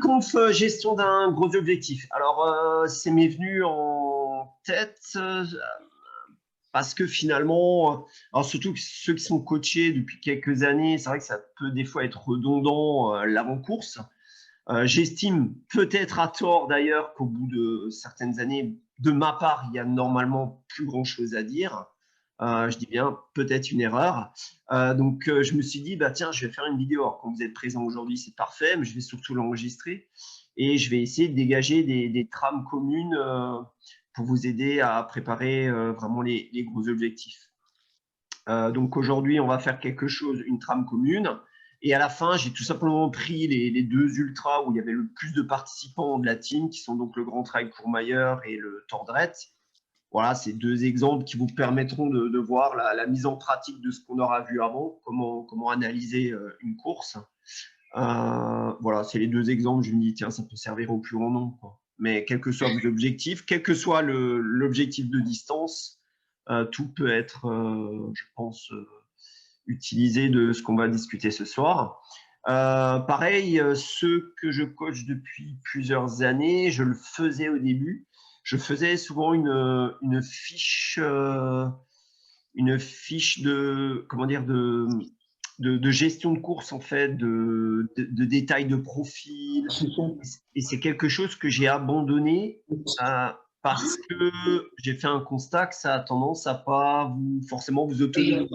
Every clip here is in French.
mini-conf gestion d'un gros objectif. Alors, c'est m'est venu en tête parce que finalement, alors surtout ceux qui sont coachés depuis quelques années, c'est vrai que ça peut des fois être redondant l'avant-course. J'estime peut-être à tort d'ailleurs qu'au bout de certaines années, de ma part, il y a normalement plus grand-chose à dire. Je dis bien peut-être une erreur. Donc, je me suis dit, bah, tiens, je vais faire une vidéo. Alors, quand vous êtes présent aujourd'hui, c'est parfait, mais je vais surtout l'enregistrer et je vais essayer de dégager des trames communes pour vous aider à préparer vraiment les gros objectifs. Donc, aujourd'hui, on va faire quelque chose, une trame commune. Et à la fin, j'ai tout simplement pris les deux ultras où il y avait le plus de participants de la team, qui sont donc le Grand Trail Courmayeur et le Tordret. Voilà, c'est deux exemples qui vous permettront de voir la mise en pratique de ce qu'on aura vu avant, comment analyser une course. Voilà, c'est les deux exemples. Je me dis, tiens, ça peut servir au plus grand nombre, quoi. Mais quels que soient vos objectifs, quel que soit l'objectif de distance, tout peut être, je pense, utilisé de ce qu'on va discuter ce soir. Pareil, ceux que je coach depuis plusieurs années, je le faisais au début. Je faisais souvent une fiche de, comment dire, de gestion de course, en fait, de détails de profil. Et c'est quelque chose que j'ai abandonné parce que j'ai fait un constat que ça a tendance à pas forcément vous autoriser.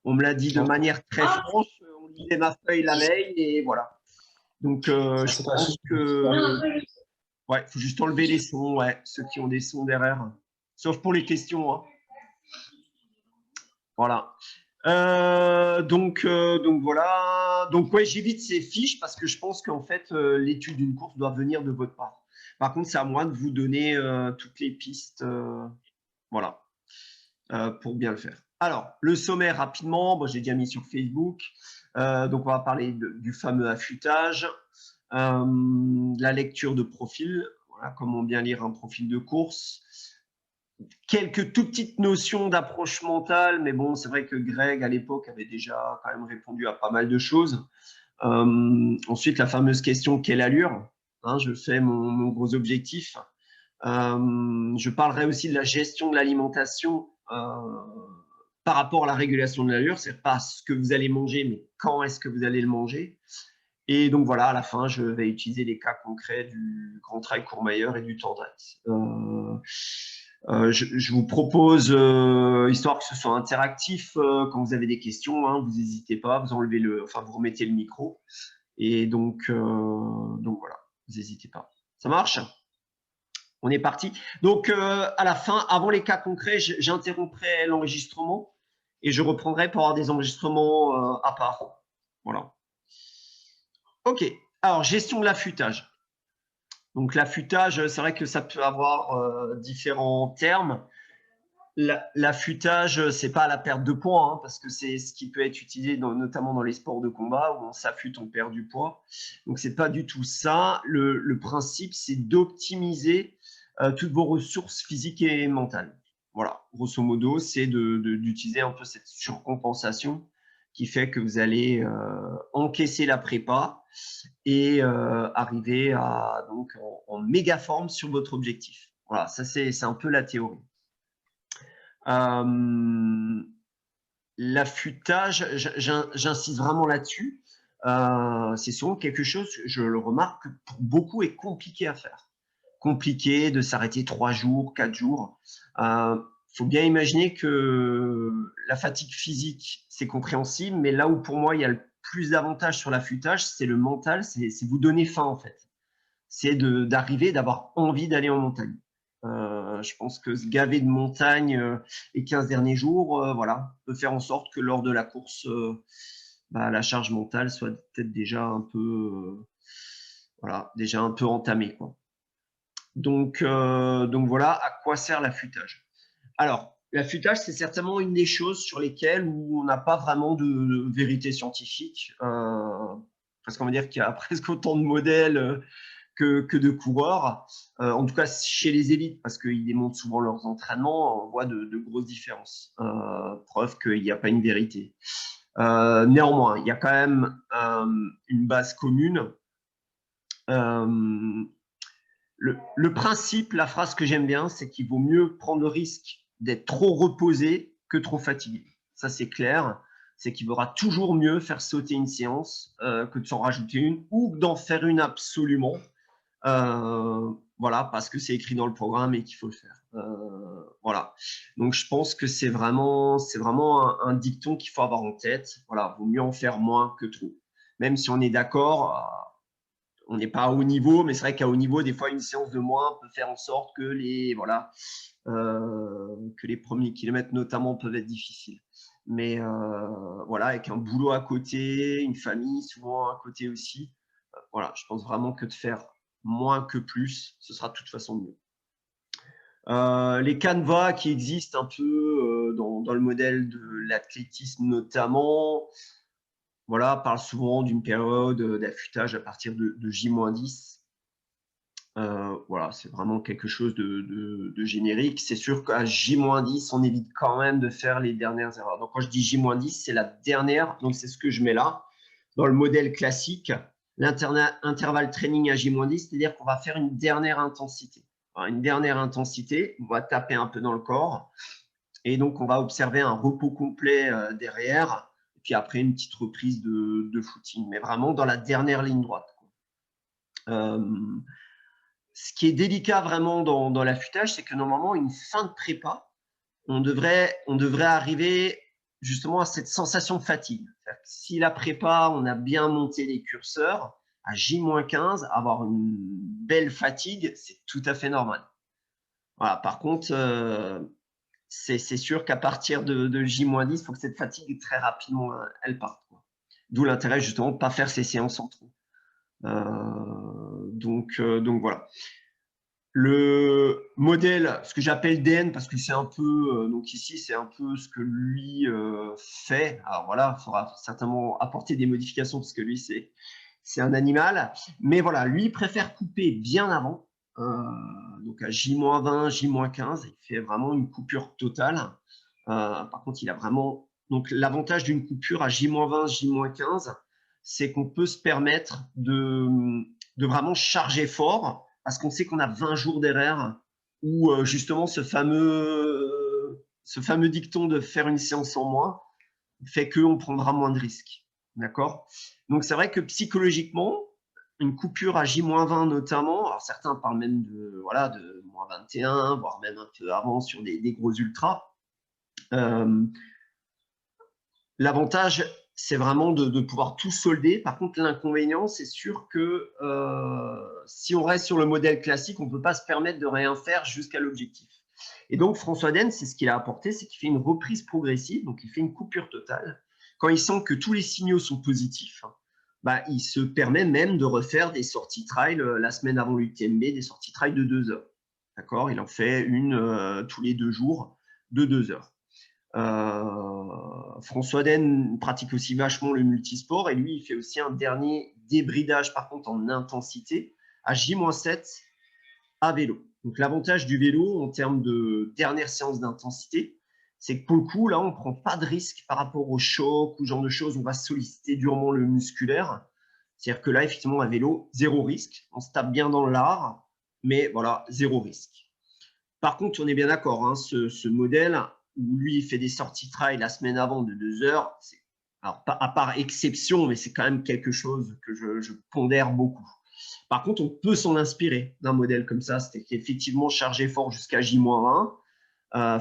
On me l'a dit de manière très franche, on lisait ma feuille la veille et voilà. Donc, je pense que… Ouais, il faut juste enlever les sons, ouais, ceux qui ont des sons derrière. Sauf pour les questions, hein. Voilà. Donc voilà. Donc, ouais, j'évite ces fiches parce que je pense qu'en fait, l'étude d'une course doit venir de votre part. Par contre, c'est à moi de vous donner toutes les pistes, voilà, pour bien le faire. Alors, le sommaire rapidement, bon, j'ai déjà mis sur Facebook. Donc, on va parler du fameux affûtage, la lecture de profil, voilà, comment bien lire un profil de course. Quelques tout petites notions d'approche mentale, mais bon, c'est vrai que Greg, à l'époque, avait déjà quand même répondu à pas mal de choses. Ensuite, la fameuse question « quelle allure ?» hein, je fais mon gros objectif. Je parlerai aussi de la gestion de l'alimentation par rapport à la régulation de l'allure, c'est pas ce que vous allez manger, mais quand est-ce que vous allez le manger. Et donc voilà, à la fin, je vais utiliser les cas concrets du Grand Trail Courmayeur et du Tordret. Je vous propose, histoire que ce soit interactif, quand vous avez des questions, hein, vous n'hésitez pas, vous enlevez vous remettez le micro. Et donc voilà, vous n'hésitez pas. Ça marche ? On est parti. Donc, à la fin, avant les cas concrets, j'interromprai l'enregistrement et je reprendrai pour avoir des enregistrements à part. Voilà. OK. Alors, gestion de l'affûtage. Donc, l'affûtage, c'est vrai que ça peut avoir différents termes. L'affûtage, c'est pas la perte de poids, hein, parce que c'est ce qui peut être utilisé notamment dans les sports de combat où on s'affûte, on perd du poids. Donc, c'est pas du tout ça. Le principe, c'est d'optimiser toutes vos ressources physiques et mentales. Voilà, grosso modo, c'est d'utiliser un peu cette surcompensation qui fait que vous allez encaisser la prépa et arriver donc en méga forme sur votre objectif. Voilà, ça c'est un peu la théorie. L'affûtage, j'insiste vraiment là-dessus. C'est souvent quelque chose, je le remarque, que pour beaucoup est compliqué à faire. Compliqué de s'arrêter 3 jours, 4 jours. Faut bien imaginer que la fatigue physique, c'est compréhensible, mais là où pour moi il y a le plus d'avantages sur l'affûtage, c'est le mental, c'est vous donner faim en fait. C'est d'arriver, d'avoir envie d'aller en montagne. Je pense que se gaver de montagne les 15 derniers jours, voilà, peut faire en sorte que lors de la course, la charge mentale soit peut-être déjà un peu, voilà, déjà un peu entamée, quoi. Donc voilà à quoi sert l'affûtage. Alors, l'affûtage, c'est certainement une des choses sur lesquelles où on n'a pas vraiment de vérité scientifique, parce qu'on va dire qu'il y a presque autant de modèles que de coureurs, en tout cas chez les élites, parce qu'ils démontrent souvent leurs entraînements, on voit de grosses différences. Preuve qu'il n'y a pas une vérité. Néanmoins, il y a quand même une base commune Euh, le principe, la phrase que j'aime bien, c'est qu'il vaut mieux prendre le risque d'être trop reposé que trop fatigué. Ça, c'est clair. C'est qu'il vaudra toujours mieux faire sauter une séance que de s'en rajouter une ou d'en faire une absolument. Voilà, parce que c'est écrit dans le programme et qu'il faut le faire. Voilà. Donc, je pense que c'est vraiment un dicton qu'il faut avoir en tête. Voilà, vaut mieux en faire moins que trop. Même si on est d'accord, on n'est pas à haut niveau, mais c'est vrai qu'à haut niveau, des fois, une séance de moins peut faire en sorte que que les premiers kilomètres, notamment, peuvent être difficiles. Mais voilà, avec un boulot à côté, une famille souvent à côté aussi, voilà, je pense vraiment que de faire moins que plus, ce sera de toute façon mieux. Les canevas qui existent un peu dans le modèle de l'athlétisme notamment, voilà, parlent souvent d'une période d'affûtage à partir de J-10. Voilà, c'est vraiment quelque chose de générique. C'est sûr qu'à J-10, on évite quand même de faire les dernières erreurs. Donc, quand je dis J-10, c'est la dernière, donc c'est ce que je mets là. Dans le modèle classique, l'intervalle training à J-10, c'est-à-dire qu'on va faire une dernière intensité. Alors, une dernière intensité, on va taper un peu dans le corps, et donc on va observer un repos complet derrière, et puis après une petite reprise de footing, mais vraiment dans la dernière ligne droite. Ce qui est délicat vraiment dans l'affûtage, c'est que normalement, une fin de prépa, on devrait arriver justement à cette sensation de fatigue. Si la prépa, on a bien monté les curseurs, à J-15, avoir une belle fatigue, c'est tout à fait normal. Voilà. Par contre, c'est sûr qu'à partir de J-10, il faut que cette fatigue, très rapidement, elle parte. D'où l'intérêt, justement, de ne pas faire ces séances en trop. Donc voilà. Le modèle, ce que j'appelle DN, parce que c'est un peu, donc ici, c'est un peu ce que lui fait. Alors voilà, il faudra certainement apporter des modifications parce que lui, c'est un animal. Mais voilà, lui, il préfère couper bien avant, donc à J-20, J-15. Il fait vraiment une coupure totale. Par contre, il a vraiment. Donc l'avantage d'une coupure à J-20, J-15, c'est qu'on peut se permettre de vraiment charger fort parce qu'on sait qu'on a 20 jours d'erreur ou justement ce fameux dicton de faire une séance en moins fait qu'on prendra moins de risques. D'accord? Donc, c'est vrai que psychologiquement, une coupure à J-20 notamment, alors certains parlent même de moins 21, voire même un peu avant sur des gros ultras. L'avantage, c'est vraiment de pouvoir tout solder. Par contre, l'inconvénient, c'est sûr que si on reste sur le modèle classique, on ne peut pas se permettre de rien faire jusqu'à l'objectif. Et donc, François Den, c'est ce qu'il a apporté, c'est qu'il fait une reprise progressive, donc il fait une coupure totale. Quand il sent que tous les signaux sont positifs, bah, il se permet même de refaire des sorties trail la semaine avant l'UTMB, des sorties trail de 2 heures. D'accord? Il en fait une tous les 2 jours de 2 heures. François Den pratique aussi vachement le multisport et lui, il fait aussi un dernier débridage, par contre, en intensité à J-7 à vélo. Donc, l'avantage du vélo en termes de dernière séance d'intensité, c'est que pour le coup, là, on ne prend pas de risque par rapport au choc ou ce genre de choses. On va solliciter durement le musculaire. C'est-à-dire que là, effectivement, à vélo, zéro risque. On se tape bien dans l'art, mais voilà, zéro risque. Par contre, on est bien d'accord, hein, ce modèle où lui, il fait des sorties trail la semaine avant de 2 heures, alors, à part exception, mais c'est quand même quelque chose que je pondère beaucoup. Par contre, on peut s'en inspirer d'un modèle comme ça, c'est effectivement charger fort jusqu'à J-1,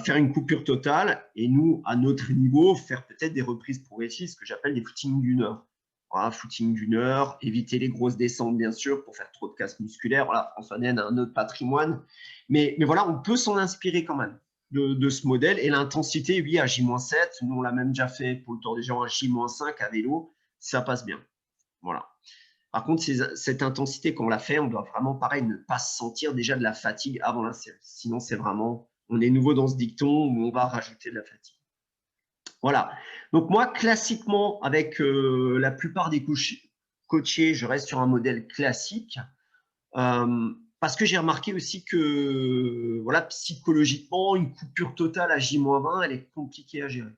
faire une coupure totale, et nous, à notre niveau, faire peut-être des reprises progressives, ce que j'appelle des footings d'une heure. Voilà, footing d'une heure, éviter les grosses descentes, bien sûr, pour faire trop de casse musculaire. Voilà, François Den a un autre patrimoine. Mais voilà, on peut s'en inspirer quand même de ce modèle. Et l'intensité, oui, à J-7, nous, on l'a même déjà fait pour le Tour des Géants à J-5 à vélo, ça passe bien. Voilà. Par contre, cette intensité, quand on l'a fait, on doit vraiment, pareil, ne pas sentir déjà de la fatigue avant la séance. Sinon, c'est vraiment, on est nouveau dans ce dicton où on va rajouter de la fatigue. Voilà. Donc moi, classiquement, avec la plupart des coachés, je reste sur un modèle classique parce que j'ai remarqué aussi que voilà, psychologiquement, une coupure totale à J-20, elle est compliquée à gérer.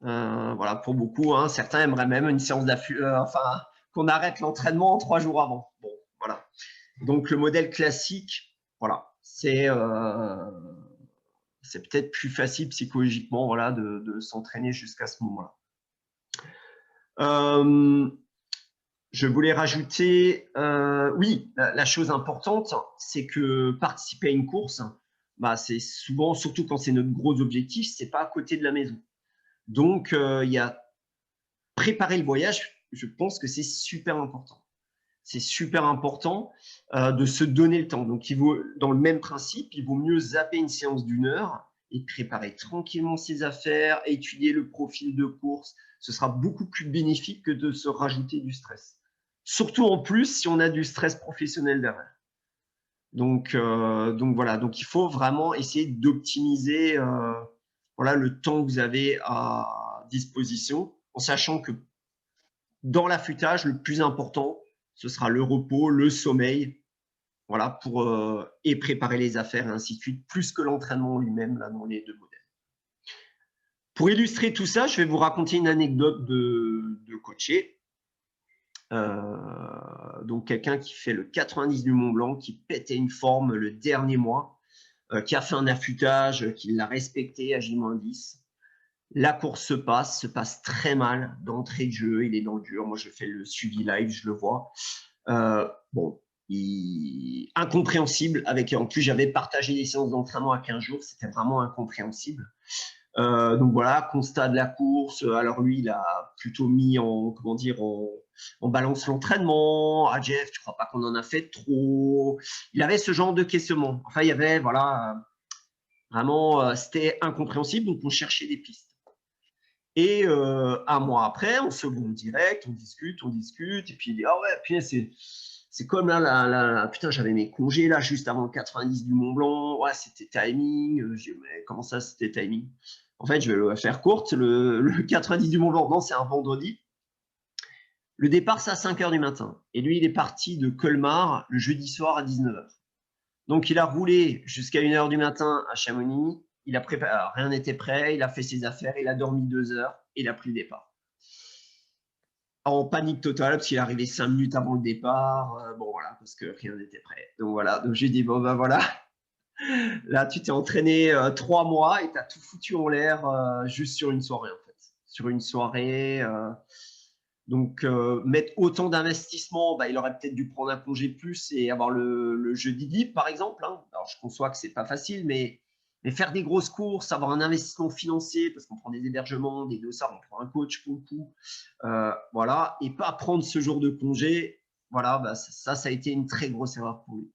Voilà, pour beaucoup, hein, certains aimeraient même une séance qu'on arrête l'entraînement 3 jours avant. Bon, voilà. Donc, le modèle classique, voilà, c'est peut-être plus facile psychologiquement, voilà, de s'entraîner jusqu'à ce moment-là. Je voulais rajouter, oui, la chose importante, c'est que participer à une course, bah, c'est souvent, surtout quand c'est notre gros objectif, c'est pas à côté de la maison. Donc, il y a préparer le voyage, je pense que c'est super important. C'est super important de se donner le temps. Donc, dans le même principe, il vaut mieux zapper une séance d'1 heure et préparer tranquillement ses affaires, étudier le profil de course. Ce sera beaucoup plus bénéfique que de se rajouter du stress. Surtout en plus si on a du stress professionnel derrière. Donc voilà, donc il faut vraiment essayer d'optimiser voilà, le temps que vous avez à disposition, en sachant que dans l'affûtage, le plus important, ce sera le repos, le sommeil, voilà, pour et préparer les affaires et ainsi de suite, plus que l'entraînement lui-même là dans les deux modèles. Pour illustrer tout ça, je vais vous raconter une anecdote de coaché. Donc quelqu'un qui fait le 90 du Mont Blanc, qui pétait une forme le dernier mois, qui a fait un affûtage, qui l'a respecté à J-10. La course se passe très mal d'entrée de jeu, il est dans le dur. Moi, je fais le suivi live, je le vois. Bon, incompréhensible. En plus, j'avais partagé des séances d'entraînement à 15 jours, c'était vraiment incompréhensible. Donc voilà, constat de la course. Alors lui, il a plutôt mis en, comment dire, en balance l'entraînement. Ah Jeff, tu crois pas qu'on en a fait trop? Il avait ce genre de questionnement. Enfin, il y avait, voilà, vraiment, c'était incompréhensible, donc on cherchait des pistes. Et un mois après, on se voit en direct, on discute, et puis il dit, ah ouais, puis c'est comme là, putain, j'avais mes congés là, juste avant le 90 du Mont Blanc, ouais, c'était timing. Je dis, mais comment ça, c'était timing? En fait, je vais le faire courte, le 90 du Mont Blanc, non, c'est un vendredi. Le départ, c'est à 5 h du matin. Et lui, il est parti de Colmar le jeudi soir à 19 h. Donc, il a roulé jusqu'à 1 h du matin à Chamonix. Il a préparé, alors, rien n'était prêt, il a fait ses affaires, il a dormi 2 heures et il a pris le départ. En panique totale parce qu'il est arrivé 5 minutes avant le départ. Bon, voilà, parce que rien n'était prêt. Donc, voilà. Donc, j'ai dit, bon, ben voilà. Là, tu t'es entraîné 3 mois et tu as tout foutu en l'air juste sur une soirée, en fait. Sur une soirée. Donc, mettre autant d'investissement, bah, il aurait peut-être dû prendre un congé de plus et avoir le jeudi libre, par exemple. Hein. Alors, je conçois que ce n'est pas facile, mais faire des grosses courses, avoir un investissement financier, parce qu'on prend des hébergements, des dossards, on prend un coach pour le coup, voilà, et pas prendre ce jour de congé, voilà, bah, ça a été une très grosse erreur pour lui.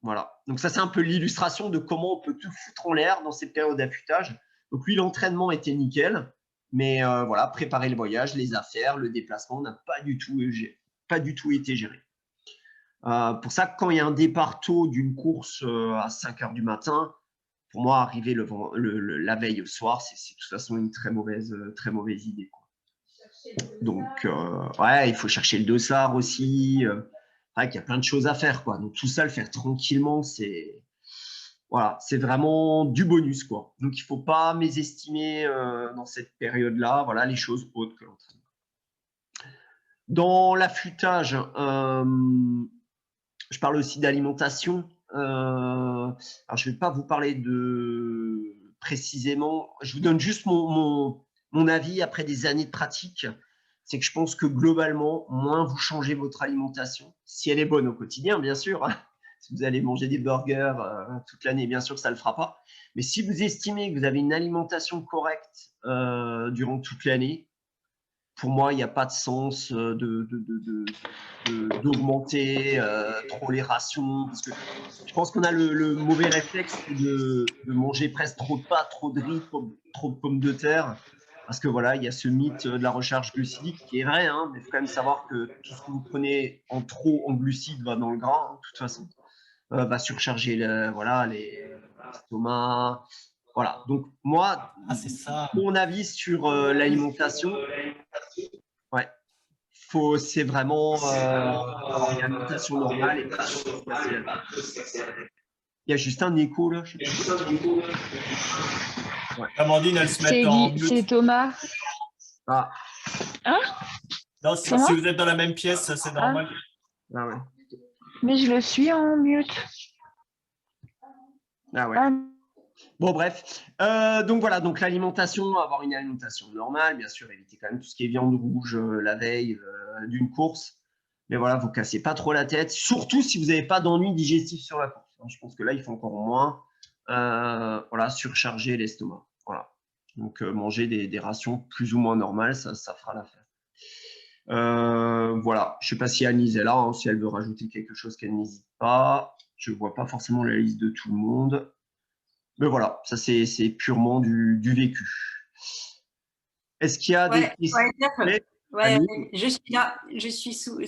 Voilà. Donc, ça, c'est un peu l'illustration de comment on peut tout foutre en l'air dans ces périodes d'affûtage. Donc, lui, l'entraînement était nickel. Mais voilà, préparer le voyage, les affaires, le déplacement n'a pas du tout été géré. Pour ça, quand il y a un départ tôt d'une course à 5 h du matin, pour moi, arriver la veille au soir, c'est de toute façon une très mauvaise idée, quoi. Donc, ouais, il faut chercher le dossard aussi. Il y a plein de choses à faire, quoi. Donc, tout ça, le faire tranquillement, c'est… Voilà, c'est vraiment du bonus, quoi. Donc, il ne faut pas mésestimer dans cette période-là, voilà, les choses autres que l'entraînement. Dans l'affûtage, je parle aussi d'alimentation. Alors, je ne vais pas vous parler de précisément. Je vous donne juste mon avis après des années de pratique. C'est que je pense que globalement, moins vous changez votre alimentation, si elle est bonne au quotidien, bien sûr. Hein. Si vous allez manger des burgers toute l'année, bien sûr, ça ne le fera pas. Mais si vous estimez que vous avez une alimentation correcte durant toute l'année, pour moi, il n'y a pas de sens d'augmenter trop les rations. Parce que je pense qu'on a le mauvais réflexe de manger presque trop de pâtes, trop de riz, trop de pommes de terre. Parce que voilà, il y a ce mythe de la recharge glucidique qui est vrai, hein, mais il faut quand même savoir que tout ce que vous prenez en trop en glucides va dans le gras, hein, de toute façon. Va surcharger l'estomac. Voilà. Donc, moi, mon avis sur l'alimentation, ouais, c'est vraiment avoir une alimentation normale et pas se casser la tête. Il y a juste un écho là. Ouais. Amandine, elle se met en mute. C'est Thomas. Ah. Hein? Non, si vous êtes dans la même pièce, c'est normal. Ah ouais. Mais je le suis en mute. Ah ouais. Bon, bref. Donc voilà, donc l'alimentation, avoir une alimentation normale, bien sûr, éviter quand même tout ce qui est viande rouge la veille d'une course. Mais voilà, vous ne cassez pas trop la tête, surtout si vous n'avez pas d'ennui digestif sur la course. Je pense que là, il faut encore moins voilà, surcharger l'estomac. Voilà. Donc, manger des rations plus ou moins normales, ça fera l'affaire. Voilà, je ne sais pas si Anise est là, hein, si elle veut rajouter quelque chose qu'elle n'hésite pas. Je ne vois pas forcément la liste de tout le monde. Mais voilà, ça c'est purement du vécu. Est-ce qu'il y a des questions? Je suis là,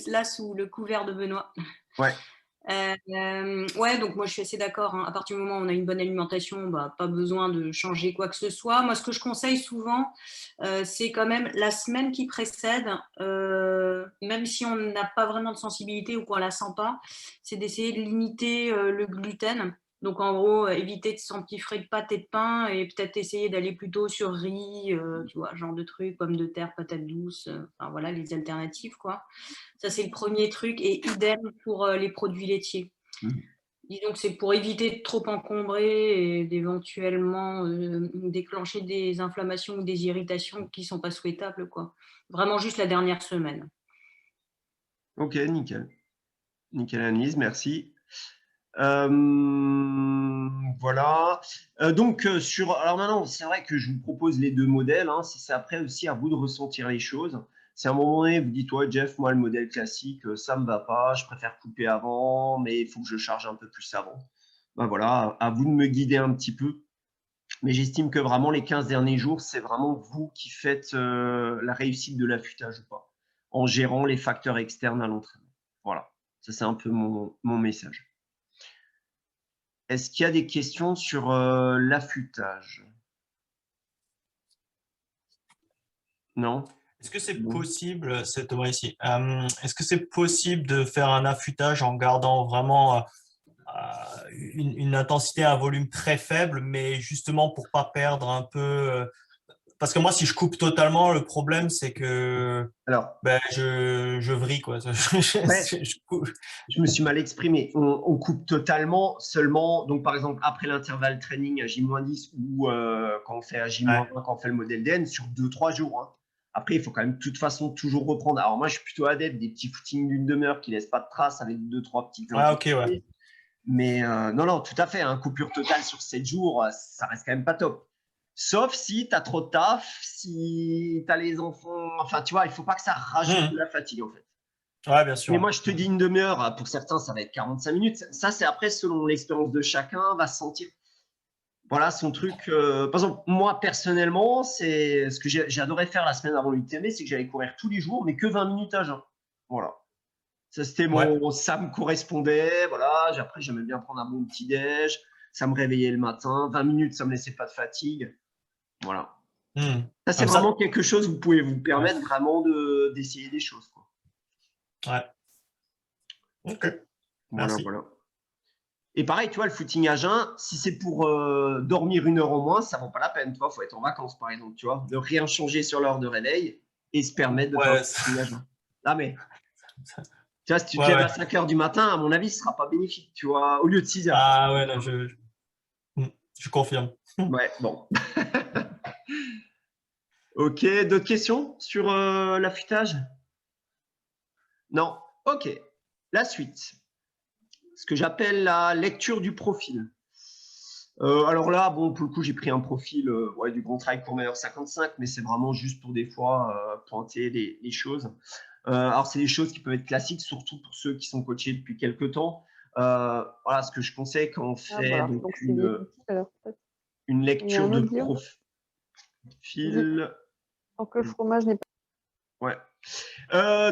là sous le couvert de Benoît. Ouais. Ouais, donc moi je suis assez d'accord. Hein. À partir du moment où on a une bonne alimentation, bah, pas besoin de changer quoi que ce soit. Moi, ce que je conseille souvent, c'est quand même la semaine qui précède, même si on n'a pas vraiment de sensibilité ou qu'on la sent pas, c'est d'essayer de limiter le gluten. Donc en gros, éviter de s'empiffrer de pâtes et de pain et peut-être essayer d'aller plutôt sur riz, tu vois, genre de trucs, pommes de terre, patates douces, enfin voilà, les alternatives quoi. Ça, c'est le premier truc. Et idem pour les produits laitiers. Disons que c'est pour éviter de trop encombrer et d'éventuellement déclencher des inflammations ou des irritations qui ne sont pas souhaitables, quoi. Vraiment juste la dernière semaine. Ok, nickel. Nickel, Anise, merci. Voilà. Donc, alors maintenant, c'est vrai que je vous propose les deux modèles. Hein, c'est après aussi à vous de ressentir les choses. Si à un moment donné, vous dites, ouais, Jeff, moi, le modèle classique, ça ne me va pas, je préfère couper avant, mais il faut que je charge un peu plus avant. Ben voilà, à vous de me guider un petit peu. Mais j'estime que vraiment, les 15 derniers jours, c'est vraiment vous qui faites la réussite de l'affûtage ou pas, en gérant les facteurs externes à l'entraînement. Voilà, ça c'est un peu mon message. Est-ce qu'il y a des questions sur l'affûtage? Non? Est-ce que c'est possible, c'est Thomas ici, est-ce que c'est possible de faire un affûtage en gardant vraiment une intensité, un volume très faible, mais justement pour pas perdre un peu parce que moi, si je coupe totalement, le problème, c'est que je vrille, quoi. Je me suis mal exprimé. On coupe totalement seulement, donc par exemple, après l'intervalle training à J-10 ou quand on fait à J-1, quand on fait le modèle DN, sur 2-3 jours. Hein. Après, il faut quand même de toute façon toujours reprendre. Alors moi, je suis plutôt adepte des petits footings d'une demi-heure qui ne laissent pas de traces avec 2-3 petites ok, ouais. Mais non, tout à fait. Hein, coupure totale sur 7 jours, ça reste quand même pas top. Sauf si tu as trop de taf, si tu as les enfants. Enfin, tu vois, il ne faut pas que ça rajoute de la fatigue, en fait. Ouais, bien sûr. Mais moi, je te dis une demi-heure. Pour certains, ça va être 45 minutes. Ça, c'est après, selon l'expérience de chacun, va se sentir. Voilà, son truc. Par exemple, moi, personnellement, c'est ce que j'adorais faire la semaine avant l'UTMB, c'est que j'allais courir tous les jours, mais que 20 minutes à jeun. Voilà. Ça, c'était ça me correspondait. Voilà. Après, j'aimais bien prendre un bon petit-déj. Ça me réveillait le matin. 20 minutes, ça me laissait pas de fatigue. Voilà. Ça, c'est vraiment quelque chose, vous pouvez vous permettre vraiment d'essayer des choses. Quoi. Ouais. Ok. Voilà. Et pareil, tu vois, le footing à jeun, si c'est pour dormir 1 heure en moins, ça ne vaut pas la peine. Il faut être en vacances, par exemple, tu vois, de rien changer sur l'heure de réveil et se permettre de faire un footing à jeun. Ah, mais tu vois, si tu te lèves à 5 heures du matin, à mon avis, ce ne sera pas bénéfique, tu vois, au lieu de 6 heures. Ah ouais, non, je confirme. Ouais, bon. Ok, d'autres questions sur l'affûtage? Non. Ok. La suite. Ce que j'appelle la lecture du profil. Alors là, bon, pour le coup, j'ai pris un profil du Grand Trail Courmayeur 55, mais c'est vraiment juste pour des fois pointer les choses. Alors, c'est des choses qui peuvent être classiques, surtout pour ceux qui sont coachés depuis quelques temps. Voilà, ce que je conseille quand on fait donc une lecture de profil. Tant que le fromage n'est pas. Ouais.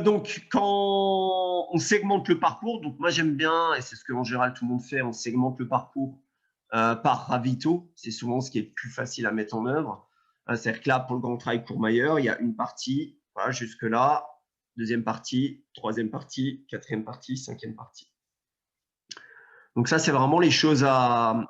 Donc, quand on segmente le parcours, donc moi j'aime bien, et c'est ce que en général tout le monde fait, on segmente le parcours par ravito. C'est souvent ce qui est le plus facile à mettre en œuvre. C'est-à-dire que là, pour le Grand Trail Courmayeur, il y a une partie, voilà, jusque-là, deuxième partie, troisième partie, quatrième partie, cinquième partie. Donc ça, c'est vraiment les choses à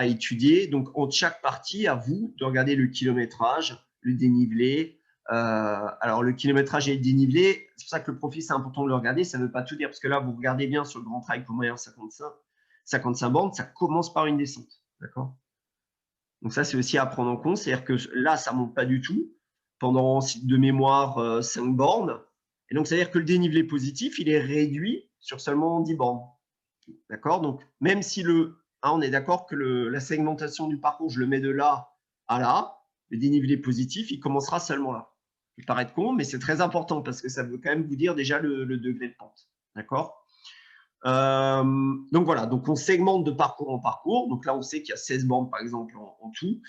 étudier. Donc, entre chaque partie, à vous de regarder le kilométrage, le dénivelé, Alors, le kilométrage et le dénivelé, c'est pour ça que le profil, c'est important de le regarder. Ça ne veut pas tout dire, parce que là, vous regardez bien sur le Grand Trail Courmayeur 55 bornes, ça commence par une descente. D'accord? Donc, ça, c'est aussi à prendre en compte. C'est-à-dire que là, ça ne monte pas du tout. Pendant, de mémoire, 5 bornes. Et donc, c'est-à-dire que le dénivelé positif, il est réduit sur seulement 10 bornes. D'accord? Donc, même si on est d'accord que la segmentation du parcours, je le mets de là à là, le dénivelé positif, il commencera seulement là. Il peut paraître con, mais c'est très important parce que ça veut quand même vous dire déjà le degré de pente. D'accord? Donc voilà, donc on segmente de parcours en parcours. Donc là, on sait qu'il y a 16 bornes, par exemple, en tout.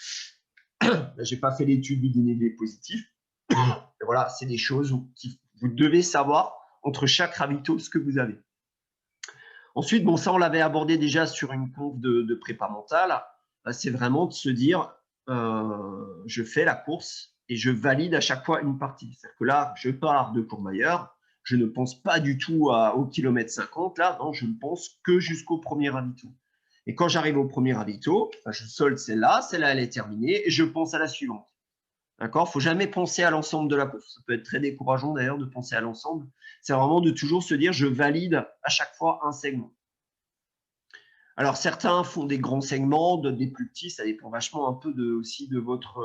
Là, je n'ai pas fait l'étude du dénivelé positif. Et voilà, c'est des choses que vous devez savoir entre chaque ravito ce que vous avez. Ensuite, bon, ça, on l'avait abordé déjà sur une conf de prépa mentale. C'est vraiment de se dire, je fais la course et je valide à chaque fois une partie. C'est-à-dire que là, je pars de Courmayeur, je ne pense pas du tout au kilomètre 50. Là, non, je ne pense que jusqu'au premier ravito. Et quand j'arrive au premier ravito, je solde celle-là, elle est terminée et je pense à la suivante. D'accord? Il ne faut jamais penser à l'ensemble de la course. Ça peut être très décourageant d'ailleurs de penser à l'ensemble. C'est vraiment de toujours se dire, je valide à chaque fois un segment. Alors, certains font des grands segments, d'autres des plus petits. Ça dépend vachement un peu aussi de votre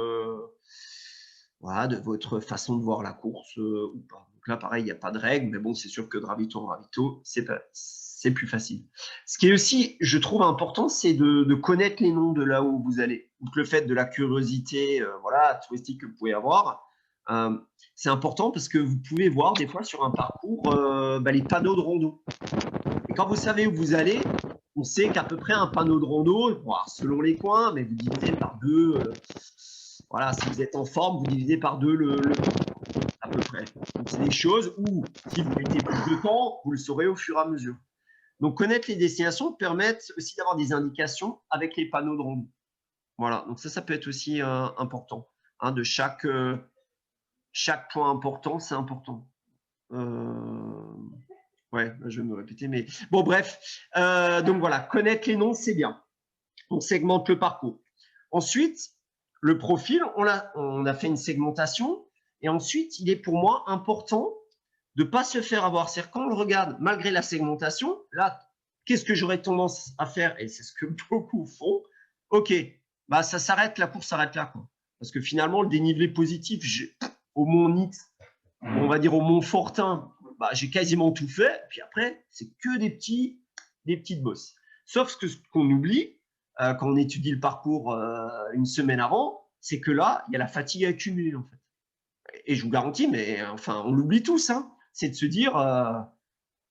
façon de voir la course ou pas. Donc là, pareil, il n'y a pas de règle, mais bon, c'est sûr que de ravito en ravito, c'est plus facile. Ce qui est aussi, je trouve, important, c'est de connaître les noms de là où vous allez. Donc, le fait de la curiosité touristique que vous pouvez avoir, c'est important parce que vous pouvez voir des fois sur un parcours les panneaux de rando. Et quand vous savez où vous allez, on sait qu'à peu près un panneau de rando, selon les coins, mais vous divisez par 2. Voilà, si vous êtes en forme, vous divisez par 2 le à peu près. Donc, c'est des choses où, si vous mettez plus de temps, vous le saurez au fur et à mesure. Donc, connaître les destinations permet aussi d'avoir des indications avec les panneaux de rando. Voilà, donc ça peut être aussi important. De chaque point important, c'est important. Ouais, je vais me répéter, mais bon, bref. Donc voilà, connaître les noms, c'est bien. On segmente le parcours. Ensuite, le profil, on a fait une segmentation. Et ensuite, il est pour moi important de ne pas se faire avoir. C'est-à-dire quand on le regarde, malgré la segmentation, là, qu'est-ce que j'aurais tendance à faire? Et c'est ce que beaucoup font. OK, ça s'arrête, la course s'arrête là, quoi. Parce que finalement, le dénivelé positif, au Mont X, on va dire au Mont Fortin, j'ai quasiment tout fait. Puis après, c'est que des petites bosses. Sauf ce qu'on oublie quand on étudie le parcours une semaine avant, c'est que là, il y a la fatigue accumulée, en fait. Et je vous garantis, mais enfin, on l'oublie tous, hein, c'est de se dire,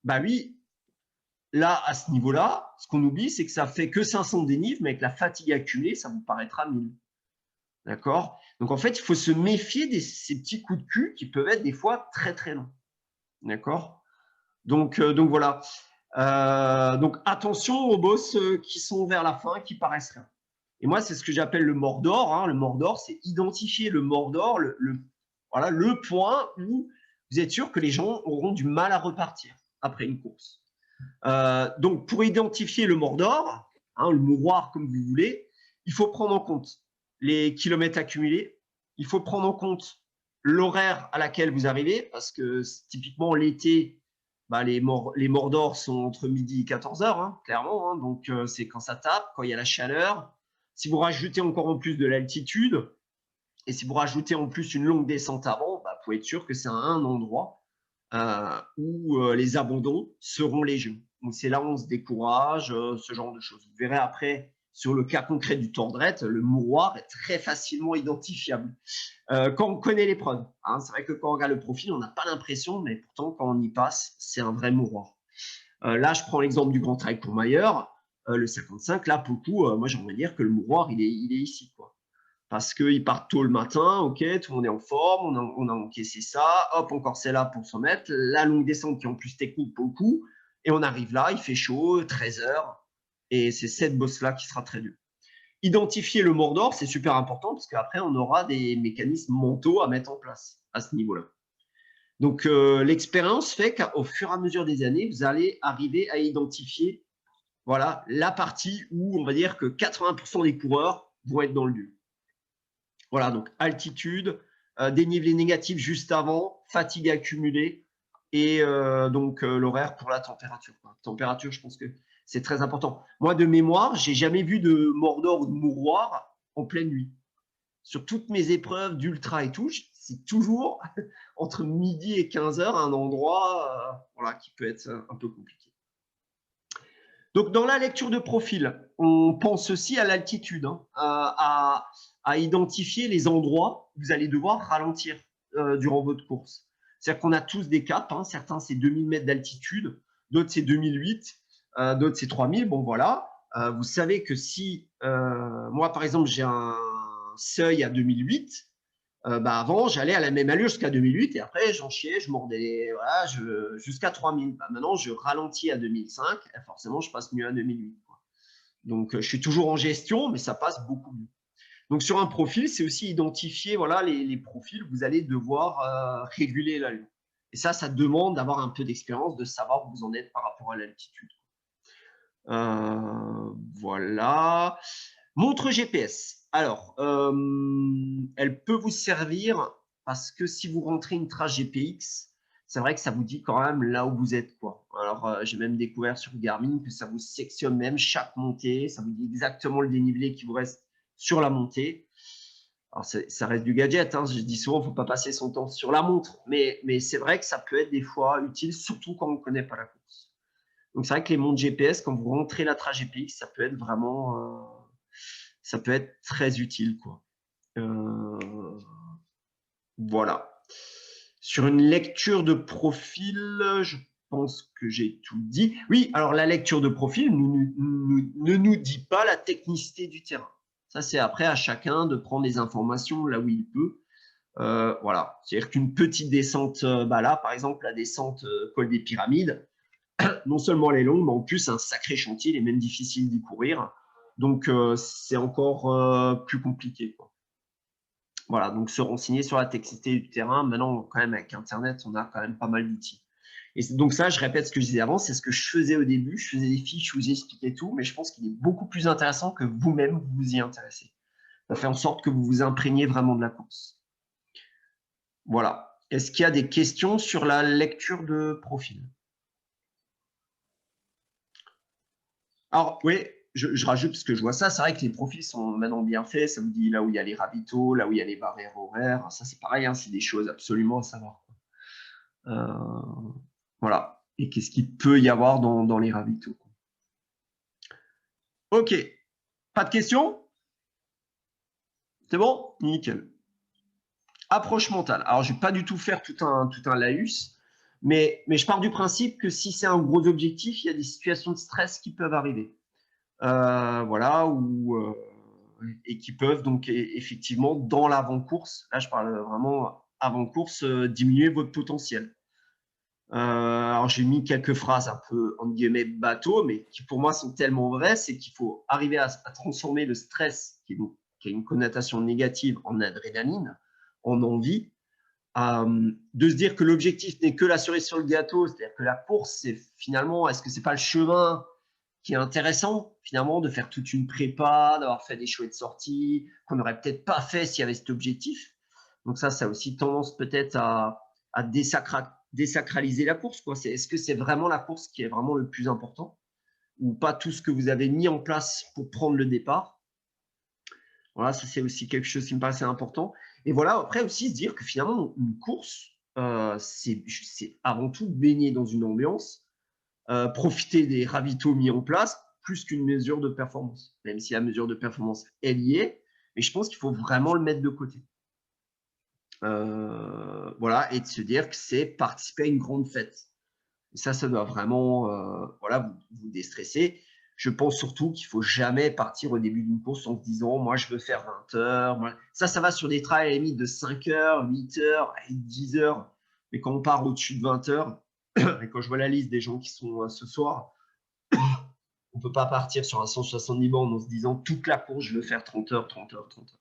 oui, là, à ce niveau-là, ce qu'on oublie, c'est que ça fait que 500 de dénive, mais avec la fatigue accumulée, ça vous paraîtra 1000. D'accord? Donc, en fait, il faut se méfier de ces petits coups de cul qui peuvent être des fois très, très longs. D'accord? Donc voilà. Donc, attention aux bosses qui sont vers la fin, qui paraissent rien. Et moi, c'est ce que j'appelle le Mordor. Hein. Le Mordor, c'est identifier le Mordor, le point où vous êtes sûr que les gens auront du mal à repartir après une course. Donc, pour identifier le Mordor, le mouroir comme vous voulez, il faut prendre en compte les kilomètres accumulés, il faut prendre en compte l'horaire à laquelle vous arrivez, parce que typiquement l'été, les Mordors sont entre midi et 14h, clairement, donc c'est quand ça tape, quand il y a la chaleur. Si vous rajoutez encore en plus de l'altitude, et si vous rajoutez en plus une longue descente avant, vous pouvez être sûr que c'est un endroit où les abandons seront légion. Donc c'est là où on se décourage, ce genre de choses. Vous verrez après, sur le cas concret du Tordrette, le mouroir est très facilement identifiable quand on connaît l'épreuve. C'est vrai que quand on regarde le profil, on n'a pas l'impression, mais pourtant, quand on y passe, c'est un vrai mouroir. Là, je prends l'exemple du Grand Trail Courmayeur, le 55. Là, pour le coup, moi, j'ai envie de dire que le mouroir, il est ici, quoi. Parce qu'ils partent tôt le matin, ok, tout le monde est en forme, on a encaissé ça, hop, encore celle-là pour s'en mettre, la longue descente qui est en plus technique pour le coup, et on arrive là, il fait chaud, 13h, et c'est cette bosse-là qui sera très dure. Identifier le Mordor, c'est super important, parce qu'après, on aura des mécanismes mentaux à mettre en place à ce niveau-là. Donc, l'expérience fait qu'au fur et à mesure des années, vous allez arriver à identifier la partie où on va dire que 80% des coureurs vont être dans le dur. Voilà, donc altitude, dénivelé négatif juste avant, fatigue accumulée et donc l'horaire pour la température. Température, je pense que c'est très important. Moi, de mémoire, j'ai jamais vu de mordor ou de mouroir en pleine nuit. Sur toutes mes épreuves d'ultra et tout, c'est toujours entre midi et 15 heures un endroit voilà, qui peut être un peu compliqué. Donc, dans la lecture de profil, on pense aussi à l'altitude, hein, à identifier les endroits où vous allez devoir ralentir durant votre course. C'est-à-dire qu'on a tous des caps, hein, certains c'est 2000 mètres d'altitude, d'autres c'est 2008, d'autres c'est 3000, bon voilà. Vous savez que si, moi par exemple j'ai un seuil à 2008, avant, j'allais à la même allure jusqu'à 2008 et après, j'en chiais, je mordais voilà, jusqu'à 3000. Maintenant, je ralentis à 2005 et forcément, je passe mieux à 2008. Quoi. Donc, je suis toujours en gestion, mais ça passe beaucoup mieux. Donc, sur un profil, c'est aussi identifier voilà, les profils où vous allez devoir réguler l'allure. Et ça demande d'avoir un peu d'expérience, de savoir où vous en êtes par rapport à l'altitude. Voilà. Montre GPS. Alors, elle peut vous servir parce que si vous rentrez une trace GPX, c'est vrai que ça vous dit quand même là où vous êtes, quoi. Alors, j'ai même découvert sur Garmin que ça vous sectionne même chaque montée. Ça vous dit exactement le dénivelé qui vous reste sur la montée. Alors, ça reste du gadget. Hein. Je dis souvent, il ne faut pas passer son temps sur la montre. Mais c'est vrai que ça peut être des fois utile, surtout quand on ne connaît pas la course. Donc, c'est vrai que les montres GPS, quand vous rentrez la trace GPX, ça peut être vraiment… ça peut être très utile, quoi. Voilà. Sur une lecture de profil, je pense que j'ai tout dit. Oui, alors la lecture de profil ne nous dit pas la technicité du terrain. Ça, c'est après à chacun de prendre les informations là où il peut. Voilà. C'est-à-dire qu'une petite descente, là, par exemple, la descente col des Pyramides, non seulement elle est longue, mais en plus, c'est un sacré chantier, il est même difficile d'y courir. Donc, c'est encore plus compliqué, quoi. Voilà, donc se renseigner sur la technicité du terrain. Maintenant, quand même, avec Internet, on a quand même pas mal d'outils. Et donc ça, je répète ce que je disais avant, c'est ce que je faisais au début. Je faisais des fiches, je vous expliquais tout, mais je pense qu'il est beaucoup plus intéressant que vous-même vous y intéressez. Ça fait en sorte que vous vous imprégniez vraiment de la course. Voilà. Est-ce qu'il y a des questions sur la lecture de profil? Alors, oui, je rajoute parce que je vois ça. C'est vrai que les profils sont maintenant bien faits. Ça vous dit là où il y a les ravitaux, là où il y a les barrières horaires. Ça, c'est pareil, hein, c'est des choses absolument à savoir. Voilà. Et qu'est-ce qu'il peut y avoir dans les ravitaux? Ok. Pas de questions? C'est bon? Nickel. Approche mentale. Alors, je ne vais pas du tout faire tout un laïus, mais je pars du principe que si c'est un gros objectif, il y a des situations de stress qui peuvent arriver. Voilà, et qui peuvent donc effectivement, dans l'avant-course, là je parle vraiment avant-course, diminuer votre potentiel. Alors j'ai mis quelques phrases un peu entre guillemets bateau, mais qui pour moi sont tellement vraies, c'est qu'il faut arriver à transformer le stress, qui a une connotation négative, en adrénaline, en envie, de se dire que l'objectif n'est que la cerise sur le gâteau, c'est-à-dire que la course, c'est finalement, est-ce que c'est pas le chemin qui est intéressant, finalement, de faire toute une prépa, d'avoir fait des chouettes sorties, qu'on n'aurait peut-être pas fait s'il y avait cet objectif. Donc ça a aussi tendance peut-être à désacraliser la course, quoi. Est-ce que c'est vraiment la course qui est vraiment le plus important ou pas tout ce que vous avez mis en place pour prendre le départ? Voilà, ça c'est aussi quelque chose qui me paraissait important. Et voilà, après aussi se dire que finalement, une course, c'est avant tout baigner dans une ambiance, profiter des ravitaux mis en place, plus qu'une mesure de performance. Même si la mesure de performance, elle y est, mais je pense qu'il faut vraiment le mettre de côté. Voilà, et de se dire que c'est participer à une grande fête. Et ça doit vraiment voilà, vous déstresser. Je pense surtout qu'il ne faut jamais partir au début d'une course en se disant « moi, je veux faire 20 heures ». Moi. Ça va sur des trails à la limite de 5 heures, 8 heures, 10 heures. Mais quand on part au-dessus de 20 heures, et quand je vois la liste des gens qui sont ce soir, on ne peut pas partir sur un 170 bornes en se disant toute la course, je veux faire 30 heures, 30 heures, 30 heures.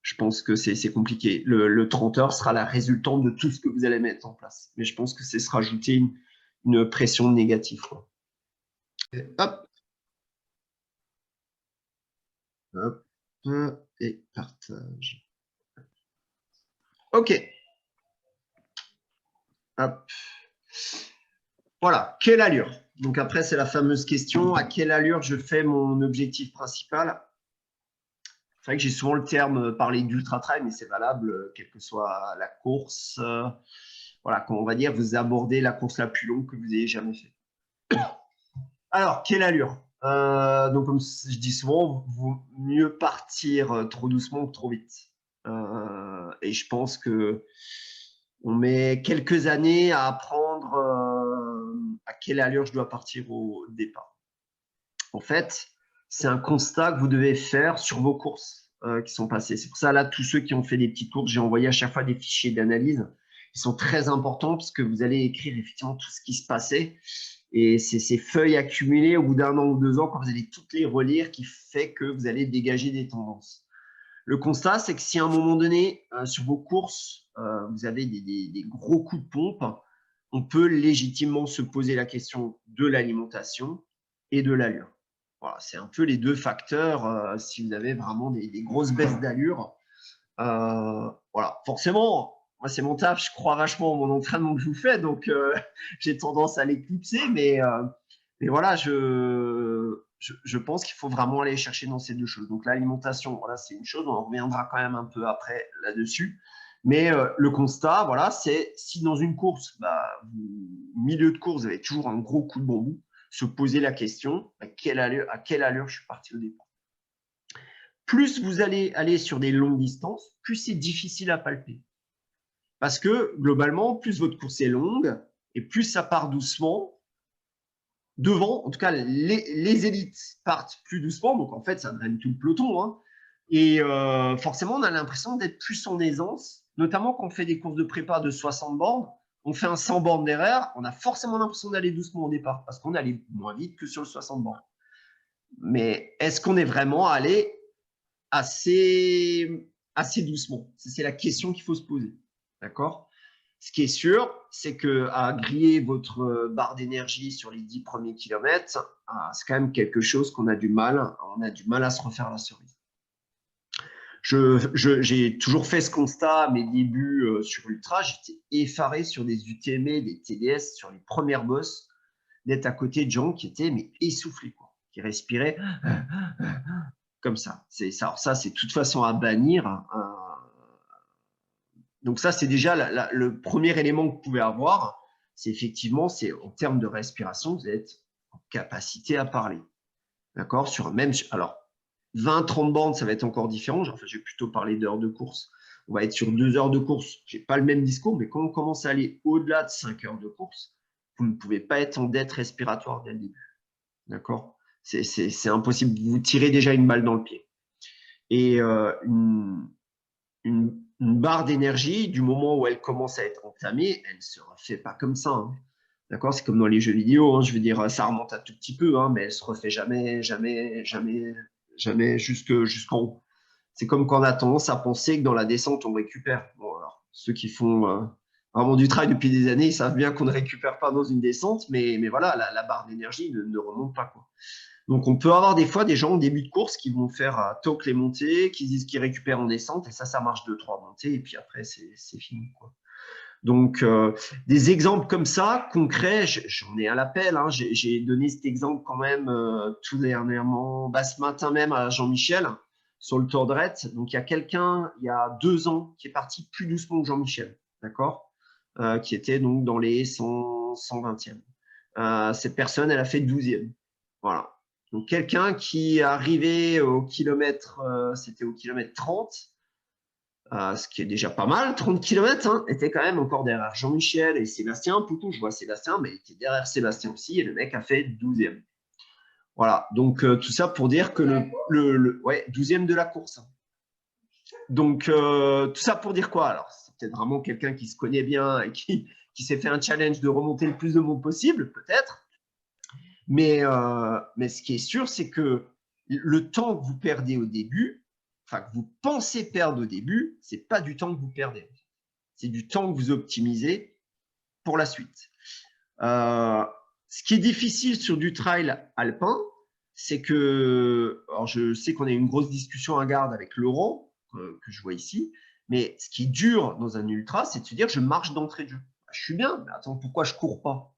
Je pense que c'est compliqué. Le 30 heures sera la résultante de tout ce que vous allez mettre en place. Mais je pense que c'est se rajouter une pression négative, quoi. Et hop. Hop. Et partage. OK. Hop. Voilà, quelle allure? Donc après, c'est la fameuse question, à quelle allure je fais mon objectif principal? C'est vrai que j'ai souvent le terme parler d'ultra trail, mais c'est valable quelle que soit la course. Voilà, quand on va dire vous abordez la course la plus longue que vous ayez jamais fait. Alors, quelle allure? Donc, comme je dis souvent, vaut mieux partir trop doucement que trop vite. Et je pense que on met quelques années à apprendre à quelle allure je dois partir au départ. En fait, c'est un constat que vous devez faire sur vos courses qui sont passées. C'est pour ça, là, tous ceux qui ont fait des petites courses, j'ai envoyé à chaque fois des fichiers d'analyse. Ils sont très importants parce que vous allez écrire effectivement tout ce qui se passait. Et c'est ces feuilles accumulées au bout d'un an ou 2 ans, quand vous allez toutes les relire, qui fait que vous allez dégager des tendances. Le constat, c'est que si à un moment donné, sur vos courses, vous avez des gros coups de pompe, on peut légitimement se poser la question de l'alimentation et de l'allure. Voilà, c'est un peu les deux facteurs si vous avez vraiment des grosses baisses d'allure. Voilà, forcément, moi, c'est mon taf, je crois vachement en mon entraînement que je vous fais, donc j'ai tendance à l'éclipser, mais voilà, je pense qu'il faut vraiment aller chercher dans ces deux choses. Donc l'alimentation, voilà, c'est une chose, on en reviendra quand même un peu après là-dessus. Mais le constat, voilà, c'est si dans une course, milieu de course, vous avez toujours un gros coup de bambou, se poser la question, à quelle allure je suis parti au départ. Plus vous allez aller sur des longues distances, plus c'est difficile à palper. Parce que globalement, plus votre course est longue et plus ça part doucement, devant, en tout cas, les élites partent plus doucement, donc en fait, ça draine tout le peloton. Hein. Et forcément, on a l'impression d'être plus en aisance, notamment quand on fait des courses de prépa de 60 bornes, on fait un 100 bornes derrière, on a forcément l'impression d'aller doucement au départ, parce qu'on allait moins vite que sur le 60 bornes. Mais est-ce qu'on est vraiment allé assez doucement? C'est la question qu'il faut se poser. D'accord? Ce qui est sûr, c'est qu'à griller votre barre d'énergie sur les 10 premiers kilomètres, c'est quand même quelque chose qu'on a du mal. On a du mal à se refaire la cerise. J'ai toujours fait ce constat à mes débuts sur Ultra. J'étais effaré sur des UTMB, des TDS, sur les premières bosses, d'être à côté de gens qui étaient essoufflés, quoi, qui respiraient comme ça. Alors ça, c'est de toute façon à bannir. Donc ça, c'est déjà le premier élément que vous pouvez avoir. C'est effectivement, c'est en termes de respiration, vous êtes en capacité à parler. D'accord? Alors, 20-30 bornes, ça va être encore différent. Enfin, je vais plutôt parler d'heures de course. On va être sur 2 heures de course. Je n'ai pas le même discours, mais quand on commence à aller au-delà de 5 heures de course, vous ne pouvez pas être en dette respiratoire dès le début. D'accord? C'est impossible. Vous tirez déjà une balle dans le pied. Et une barre d'énergie, du moment où elle commence à être entamée, elle ne se refait pas comme ça. Hein. D'accord? C'est comme dans les jeux vidéo. Hein. Je veux dire, ça remonte un tout petit peu, hein, mais elle ne se refait jamais jusqu'en haut. C'est comme quand on a tendance à penser que dans la descente, on récupère. Bon, alors, ceux qui font vraiment du trail depuis des années, ils savent bien qu'on ne récupère pas dans une descente, mais voilà, la barre d'énergie ne remonte pas, quoi. Donc, on peut avoir des fois des gens au début de course qui vont faire toc les montées, qui disent qu'ils récupèrent en descente, et ça marche 2-3 montées, et puis après, c'est fini, quoi. Donc, des exemples comme ça, concrets, j'en ai à l'appel. Hein, j'ai donné cet exemple quand même tout dernièrement, ce matin même à Jean-Michel, sur le Tour de Retz. Donc, il y a quelqu'un, il y a 2 ans, qui est parti plus doucement que Jean-Michel, d'accord, qui était donc dans les 120e. Cette personne, elle a fait 12e. Voilà. Donc, quelqu'un qui est arrivé au kilomètre, c'était au kilomètre 30, ce qui est déjà pas mal, 30 km, hein, était quand même encore derrière Jean-Michel et Sébastien. Poutou, je vois Sébastien, mais il était derrière Sébastien aussi, et le mec a fait 12e. Voilà, donc tout ça pour dire que 12e de la course. Donc, tout ça pour dire quoi? Alors, c'est peut-être vraiment quelqu'un qui se connaît bien et qui s'est fait un challenge de remonter le plus de monde possible, peut-être. Mais ce qui est sûr, c'est que le temps que vous perdez au début, enfin que vous pensez perdre au début, ce n'est pas du temps que vous perdez. C'est du temps que vous optimisez pour la suite. Ce qui est difficile sur du trail alpin, c'est que, alors je sais qu'on a eu une grosse discussion à Garde avec Laurent, que je vois ici, Mais ce qui est dur dans un ultra, c'est de se dire, je marche d'entrée de jeu. Je suis bien, mais attends, pourquoi je ne cours pas?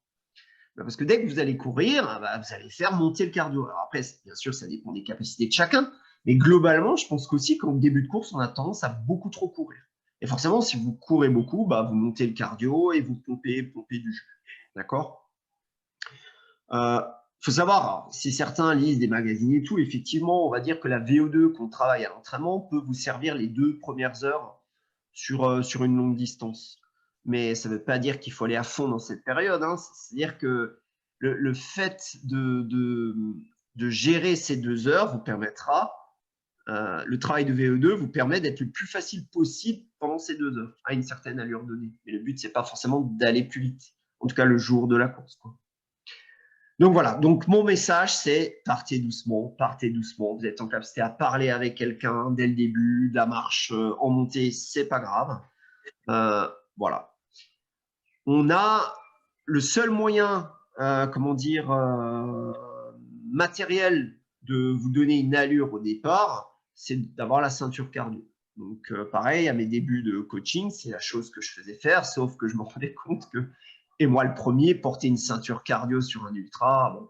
Parce que dès que vous allez courir, vous allez faire monter le cardio. Alors après, bien sûr, ça dépend des capacités de chacun. Mais globalement, je pense qu'aussi, qu'en début de course, on a tendance à beaucoup trop courir. Et forcément, si vous courez beaucoup, vous montez le cardio et vous pompez du jus. D'accord? Faut savoir, alors, si certains lisent des magazines et tout, effectivement, on va dire que la VO2 qu'on travaille à l'entraînement peut vous servir les 2 premières heures sur une longue distance. Mais ça ne veut pas dire qu'il faut aller à fond dans cette période. Hein. C'est-à-dire que le fait de gérer ces 2 heures vous permettra, le travail de VO2 vous permet d'être le plus facile possible pendant ces 2 heures, à une certaine allure donnée. Mais le but, ce n'est pas forcément d'aller plus vite, en tout cas le jour de la course, quoi. Donc voilà, donc mon message, c'est partez doucement, vous êtes en capacité à parler avec quelqu'un dès le début de la marche en montée, c'est pas grave. Voilà. On a le seul moyen, matériel de vous donner une allure au départ, c'est d'avoir la ceinture cardio. Donc pareil, à mes débuts de coaching, c'est la chose que je faisais faire, sauf que je me rendais compte que, et moi le premier, porter une ceinture cardio sur un ultra, bon,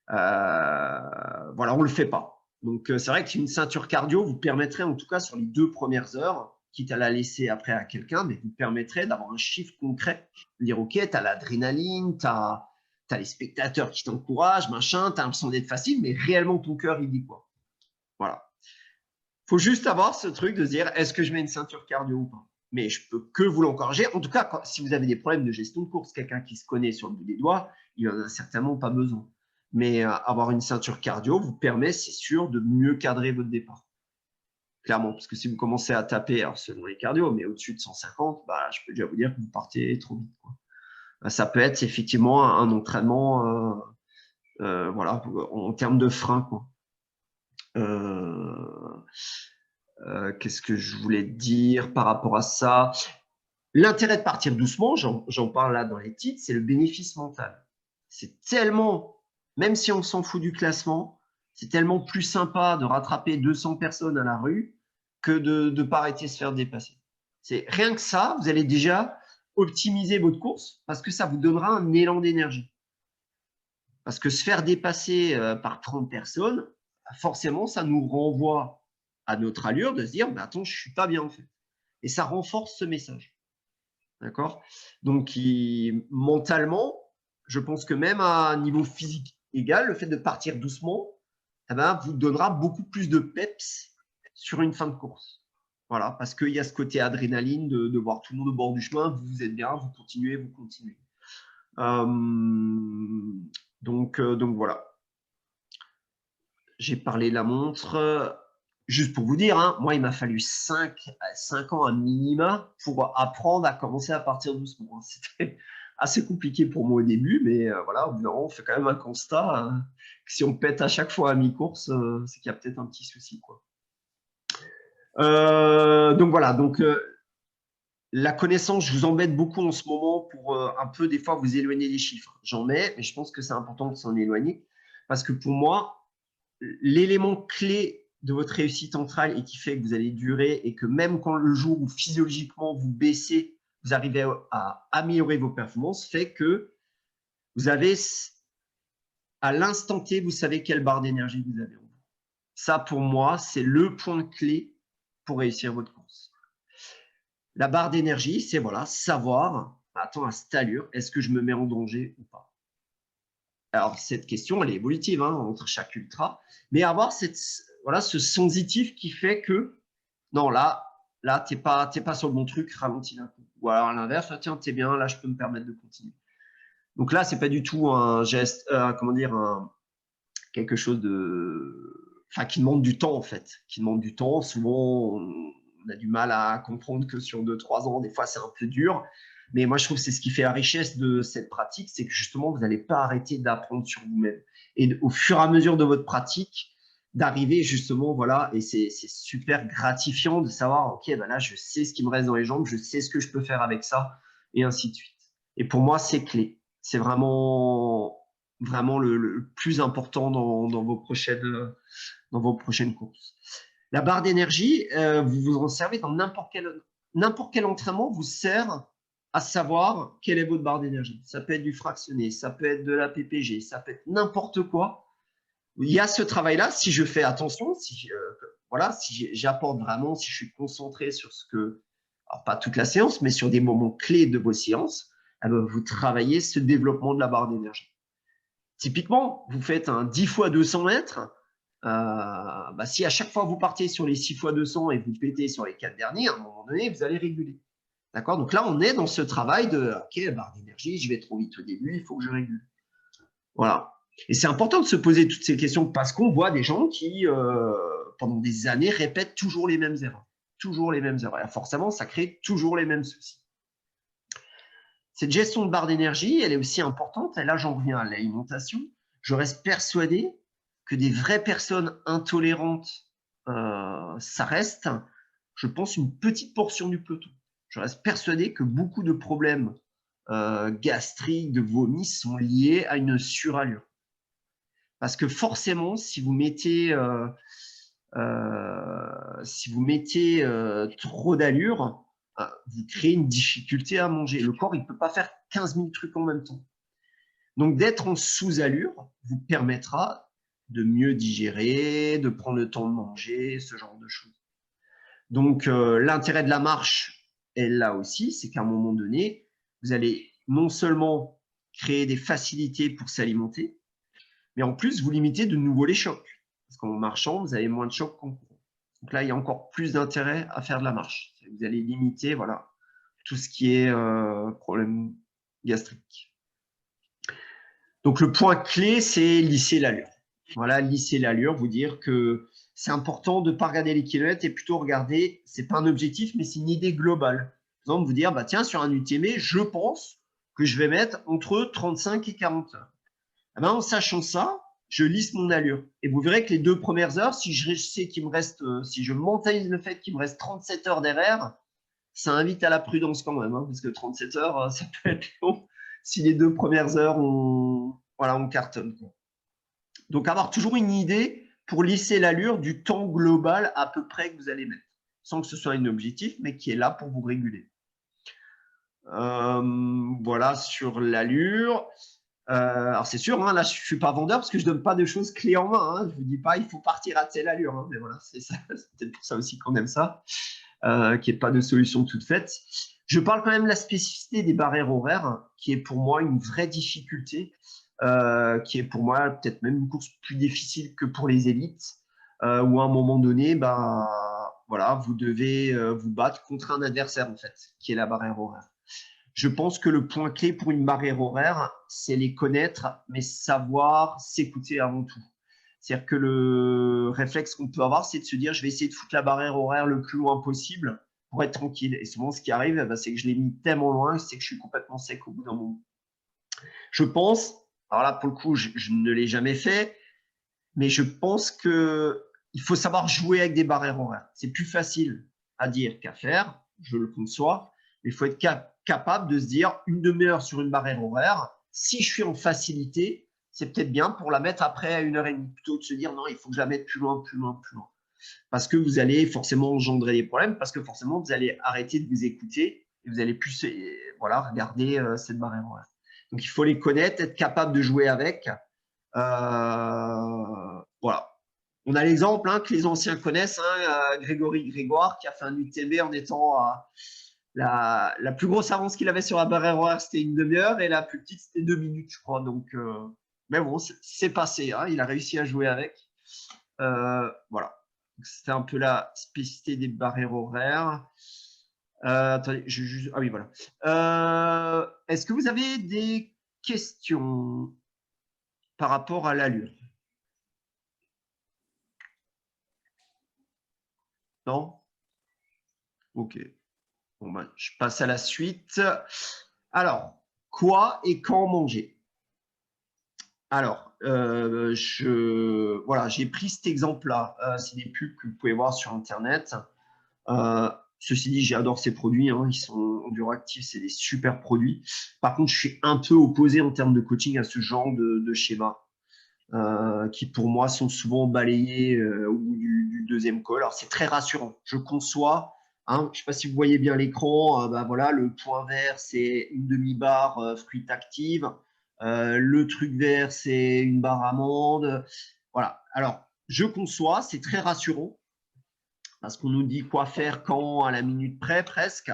voilà, on ne le fait pas. Donc c'est vrai qu'une ceinture cardio vous permettrait, en tout cas sur les 2 premières heures, quitte à la laisser après à quelqu'un, mais vous permettrait d'avoir un chiffre concret. De dire, OK, tu as l'adrénaline, tu as les spectateurs qui t'encouragent, machin, tu as l'impression d'être facile, mais réellement ton cœur, il dit quoi? Voilà. Il faut juste avoir ce truc de se dire, est-ce que je mets une ceinture cardio ou pas? Mais je peux que vous l'encourager. En tout cas, si vous avez des problèmes de gestion de course, quelqu'un qui se connaît sur le bout des doigts, il n'en a certainement pas besoin. Mais avoir une ceinture cardio vous permet, c'est sûr, de mieux cadrer votre départ. Clairement, parce que si vous commencez à taper, alors selon les cardio, mais au-dessus de 150, je peux déjà vous dire que vous partez trop vite, quoi. Ça peut être effectivement un entraînement voilà, en termes de frein, quoi. Qu'est-ce que je voulais dire par rapport à ça? L'intérêt de partir doucement, j'en parle là dans les titres, c'est le bénéfice mental. C'est tellement, même si on s'en fout du classement, c'est tellement plus sympa de rattraper 200 personnes à la rue que de ne pas arrêter de se faire dépasser. C'est rien que ça, vous allez déjà optimiser votre course parce que ça vous donnera un élan d'énergie. Parce que se faire dépasser par 30 personnes, forcément, ça nous renvoie à notre allure de se dire, attends, je ne suis pas bien en fait. Et ça renforce ce message. D'accord? Donc, mentalement, je pense que même à un niveau physique égal, le fait de partir doucement vous donnera beaucoup plus de peps sur une fin de course. Voilà, parce qu'il y a ce côté adrénaline de voir tout le monde au bord du chemin, vous êtes bien, vous continuez. Donc voilà. J'ai parlé de la montre. Juste pour vous dire, hein, moi, il m'a fallu 5 ans à minima pour apprendre à commencer à partir doucement. C'était assez compliqué pour moi au début, mais voilà, au bout d'un moment, on fait quand même un constat. Hein, que si on pète à chaque fois à mi-course, c'est qu'il y a peut-être un petit souci, quoi. Donc voilà, la connaissance, je vous embête beaucoup en ce moment pour un peu, des fois, vous éloigner des chiffres. J'en mets, mais je pense que c'est important de s'en éloigner parce que pour moi, l'élément clé de votre réussite centrale et qui fait que vous allez durer et que même quand le jour où physiologiquement vous baissez, vous arrivez à améliorer vos performances, fait que vous avez, à l'instant T, vous savez quelle barre d'énergie vous avez en vous. Ça, pour moi, c'est le point clé pour réussir votre course. La barre d'énergie, c'est voilà, savoir, attends, à cette allure, est-ce que je me mets en danger ou pas? Alors, cette question, elle est évolutive hein, entre chaque ultra, mais avoir ce sensitif qui fait que, non, là tu n'es pas sur le bon truc, ralentis d'un coup. Ou alors, à l'inverse, tiens, tu es bien, là, je peux me permettre de continuer. Donc là, ce n'est pas du tout un geste, quelque chose qui demande du temps, en fait. Qui demande du temps. Souvent, on a du mal à comprendre que sur 2-3 ans, des fois, c'est un peu dur. Mais moi, je trouve que c'est ce qui fait la richesse de cette pratique, c'est que justement, vous n'allez pas arrêter d'apprendre sur vous-même. Et au fur et à mesure de votre pratique, d'arriver justement, voilà, et c'est super gratifiant de savoir, OK, là, je sais ce qui me reste dans les jambes, je sais ce que je peux faire avec ça, et ainsi de suite. Et pour moi, c'est clé. C'est vraiment le plus important dans vos prochaines courses. La barre d'énergie, vous vous en servez dans n'importe quel entraînement vous sert à savoir quelle est votre barre d'énergie. Ça peut être du fractionné, ça peut être de la PPG, ça peut être n'importe quoi. Il y a ce travail-là, si je fais attention, voilà, si j'apporte vraiment, si je suis concentré sur ce que, alors pas toute la séance, mais sur des moments clés de vos séances, vous travaillez ce développement de la barre d'énergie. Typiquement, vous faites un 10 x 200 mètres, si à chaque fois vous partez sur les 6 x 200 et vous pétez sur les 4 derniers, à un moment donné, vous allez réguler. D'accord? Donc là, on est dans ce travail de, OK, barre d'énergie, je vais trop vite au début, il faut que je régule. Voilà. Et c'est important de se poser toutes ces questions parce qu'on voit des gens qui, pendant des années, répètent toujours les mêmes erreurs. Toujours les mêmes erreurs. Et forcément, ça crée toujours les mêmes soucis. Cette gestion de barre d'énergie, elle est aussi importante. Et là, j'en reviens à l'alimentation. Je reste persuadé que des vraies personnes intolérantes, ça reste, je pense, une petite portion du peloton. Je reste persuadé que beaucoup de problèmes gastriques, de vomi sont liés à une surallure. Parce que forcément, si vous mettez trop d'allure, vous créez une difficulté à manger. Le corps, il ne peut pas faire 15 000 trucs en même temps. Donc, d'être en sous-allure vous permettra de mieux digérer, de prendre le temps de manger, ce genre de choses. Donc, l'intérêt de la marche est là aussi, c'est qu'à un moment donné, vous allez non seulement créer des facilités pour s'alimenter, mais en plus, vous limitez de nouveau les chocs. Parce qu'en marchant, vous avez moins de chocs qu'en courant. Donc là, il y a encore plus d'intérêt à faire de la marche. Vous allez limiter voilà, tout ce qui est problème gastrique. Donc, le point clé, c'est lisser l'allure. Voilà, lisser l'allure, vous dire que c'est important de ne pas regarder les kilomètres et plutôt regarder, ce n'est pas un objectif, mais c'est une idée globale. Par exemple, vous dire, bah, tiens, sur un UTM, je pense que je vais mettre entre 35 et 40 heures. Eh ben, en sachant ça, je lisse mon allure. Et vous verrez que les 2 premières heures, si je sais qu'il me reste, si je mentalise le fait qu'il me reste 37 heures derrière, ça invite à la prudence quand même, hein, parce que 37 heures, ça peut être long si les 2 premières heures, on cartonne. Donc, avoir toujours une idée pour lisser l'allure du temps global à peu près que vous allez mettre, sans que ce soit un objectif, mais qui est là pour vous réguler. Voilà sur l'allure. Alors c'est sûr, hein, là je ne suis pas vendeur parce que je ne donne pas de choses clés en main. Hein. Je ne vous dis pas il faut partir à telle allure. Hein, mais voilà, c'est peut-être pour ça aussi qu'on aime ça, qu'il n'y ait pas de solution toute faite. Je parle quand même de la spécificité des barrières horaires, qui est pour moi une vraie difficulté, qui est pour moi peut-être même une course plus difficile que pour les élites, où à un moment donné, voilà, vous devez vous battre contre un adversaire en fait, qui est la barrière horaire. Je pense que le point clé pour une barrière horaire, c'est les connaître, mais savoir s'écouter avant tout. C'est-à-dire que le réflexe qu'on peut avoir, c'est de se dire, je vais essayer de foutre la barrière horaire le plus loin possible pour être tranquille. Et souvent, ce qui arrive, c'est que je l'ai mis tellement loin, c'est que je suis complètement sec au bout d'un moment. Je pense, alors là, pour le coup, je ne l'ai jamais fait, mais je pense qu'il faut savoir jouer avec des barrières horaires. C'est plus facile à dire qu'à faire, je le conçois, mais il faut être capable de se dire une demi-heure sur une barrière horaire. Si je suis en facilité, c'est peut-être bien pour la mettre après à 1h30, plutôt que de se dire non, il faut que je la mette plus loin, plus loin, plus loin. Parce que vous allez forcément engendrer des problèmes, parce que forcément, vous allez arrêter de vous écouter et vous allez plus regarder cette barrière horaire. Donc, il faut les connaître, être capable de jouer avec. Voilà. On a l'exemple que les anciens connaissent, Grégory Grégoire, qui a fait un UTMB en étant la plus grosse avance qu'il avait sur la barrière horaire, c'était une demi-heure, et la plus petite, c'était 2 minutes, je crois. Donc, mais bon, c'est passé. Il a réussi à jouer avec. Voilà. C'était un peu la spécificité des barrières horaires. Attendez, ah oui, voilà. Est-ce que vous avez des questions par rapport à l'allure? Non? Ok. Bon, je passe à la suite. Alors, quoi et quand manger? Alors, voilà, j'ai pris cet exemple-là. C'est des pubs que vous pouvez voir sur Internet. Ceci dit, j'adore ces produits. Ils sont enduro-actifs, c'est des super produits. Par contre, je suis un peu opposé en termes de coaching à ce genre de schéma. qui pour moi sont souvent balayés au bout du deuxième call. Alors c'est très rassurant, je conçois. Hein, je ne sais pas si vous voyez bien l'écran, bah voilà, le point vert c'est une demi-barre fruit active, le truc vert c'est une barre amande. Voilà, alors je conçois, c'est très rassurant parce qu'on nous dit quoi faire quand à la minute près presque.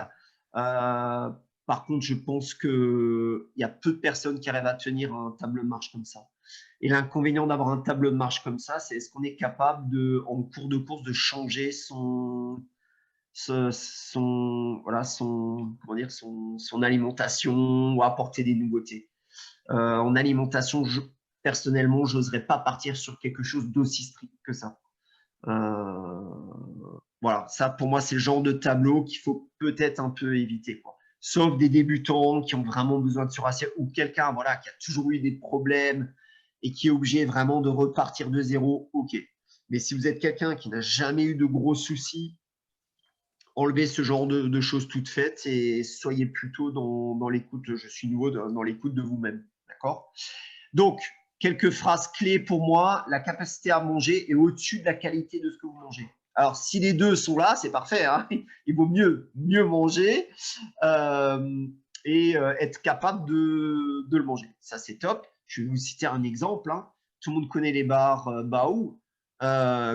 Par contre, je pense qu'il y a peu de personnes qui arrivent à tenir un tableau de marche comme ça. Et l'inconvénient d'avoir un tableau de marche comme ça, c'est est-ce qu'on est capable de, en cours de course, de changer comment dire, son alimentation ou apporter des nouveautés. En alimentation, personnellement, je n'oserais pas partir sur quelque chose d'aussi strict que ça. Voilà, ça pour moi, c'est le genre de tableau qu'il faut peut-être un peu éviter, quoi. Sauf des débutants qui ont vraiment besoin de surassurer ou quelqu'un voilà, qui a toujours eu des problèmes et qui est obligé vraiment de repartir de zéro, ok. Mais si vous êtes quelqu'un qui n'a jamais eu de gros soucis, enlevez ce genre de choses toutes faites et soyez plutôt dans l'écoute, je suis nouveau, dans l'écoute de vous-même. D'accord? Donc, quelques phrases clés pour moi. La capacité à manger est au-dessus de la qualité de ce que vous mangez. Alors, si les deux sont là, c'est parfait. Hein, il vaut mieux manger et être capable de le manger. Ça, c'est top. Je vais vous citer un exemple. Hein. Tout le monde connaît les bars Baou.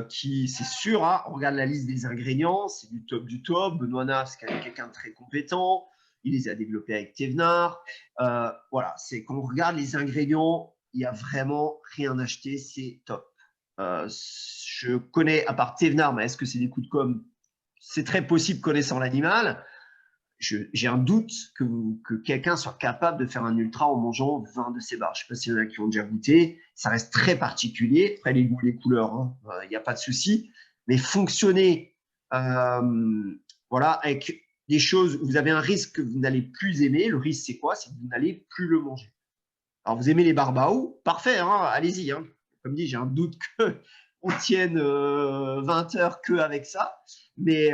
Qui, c'est sûr, hein, on regarde la liste des ingrédients, c'est du top du top. Benoît Naf, c'est quelqu'un de très compétent. Il les a développés avec Thévenard. Voilà, c'est quand on regarde les ingrédients, il n'y a vraiment rien à acheter, c'est top. Je connais, à part Thévenard, mais est-ce que c'est des coups de com'? C'est très possible connaissant l'animal. J'ai un doute que quelqu'un soit capable de faire un ultra en mangeant 20 de ces barres. Je ne sais pas s'il y en a qui ont déjà goûté. Ça reste très particulier. Après, les goûts, les couleurs, il n'y a pas de souci. Mais fonctionner voilà, avec des choses où vous avez un risque que vous n'allez plus aimer. Le risque, c'est quoi? C'est que vous n'allez plus le manger. Alors, vous aimez les barbaos? Parfait, hein, allez-y. Hein. Comme dit, j'ai un doute qu'on tienne 20 heures qu'avec ça. Mais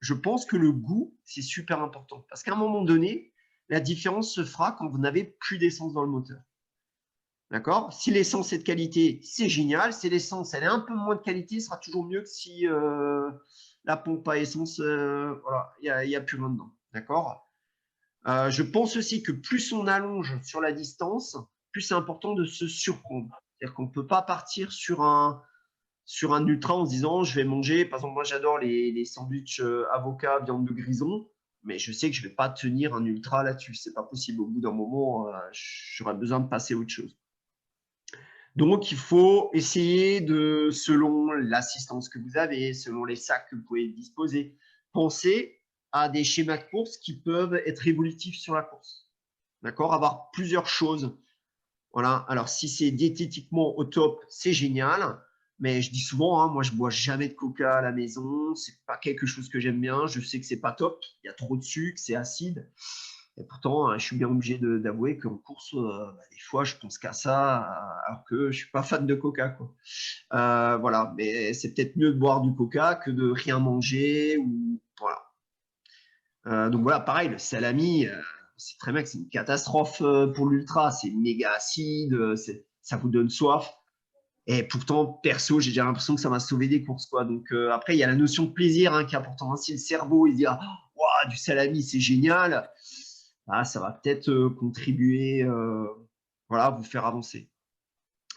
je pense que le goût, c'est super important. Parce qu'à un moment donné, la différence se fera quand vous n'avez plus d'essence dans le moteur. D'accord? Si l'essence est de qualité, c'est génial. Si l'essence, elle est un peu moins de qualité, ce sera toujours mieux que si la pompe à essence, voilà, il n'y a plus rien dedans. D'accord? Je pense aussi que plus on allonge sur la distance, plus c'est important de se surprendre. C'est-à-dire qu'on ne peut pas partir sur un ultra en se disant je vais manger, par exemple moi j'adore les sandwichs avocat, viande de grison, mais je sais que je ne vais pas tenir un ultra là-dessus, c'est pas possible, au bout d'un moment j'aurais besoin de passer à autre chose. Donc il faut essayer de, selon l'assistance que vous avez, selon les sacs que vous pouvez disposer, penser à des schémas de course qui peuvent être évolutifs sur la course. D'accord? Avoir plusieurs choses. Voilà. Alors si c'est diététiquement au top, c'est génial. Mais je dis souvent, hein, moi, je bois jamais de coca à la maison. C'est pas quelque chose que j'aime bien. Je sais que c'est pas top. Il y a trop de sucre, c'est acide. Et pourtant, je suis bien obligé d'avouer qu'en course, des fois, je pense qu'à ça, alors que je suis pas fan de coca, quoi. Voilà. Mais c'est peut-être mieux de boire du coca que de rien manger ou voilà. Donc voilà, pareil, le salami, c'est très bien que c'est une catastrophe pour l'ultra. C'est méga acide, ça vous donne soif. Et pourtant, perso, j'ai déjà l'impression que ça m'a sauvé des courses, quoi. Donc après, il y a la notion de plaisir hein, qui est importante. Si le cerveau, il dit ah, wow, du salami, c'est génial, ah, ça va peut-être contribuer, voilà, vous faire avancer.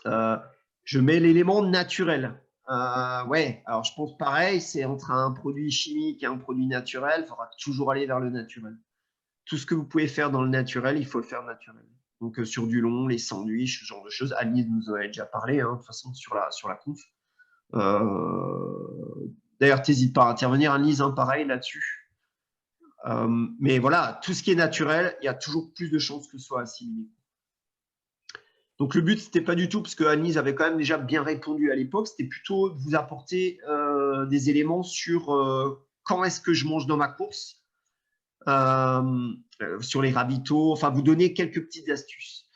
Je mets l'élément naturel. Ouais, alors je pense pareil, c'est entre un produit chimique et un produit naturel, il faudra toujours aller vers le naturel. Tout ce que vous pouvez faire dans le naturel, il faut le faire naturel. Donc sur du long, les sandwichs, ce genre de choses. Agnès nous en a déjà parlé, hein, de toute façon, sur la conf. D'ailleurs, n'hésite pas à intervenir, Agnès, hein, pareil là-dessus. Mais voilà, tout ce qui est naturel, il y a toujours plus de chances que ce soit assimilé. Donc le but, c'était pas du tout, parce que Agnès avait quand même déjà bien répondu à l'époque, c'était plutôt de vous apporter des éléments sur quand est-ce que je mange dans ma course, sur les ravitaux, enfin vous donner quelques petites astuces.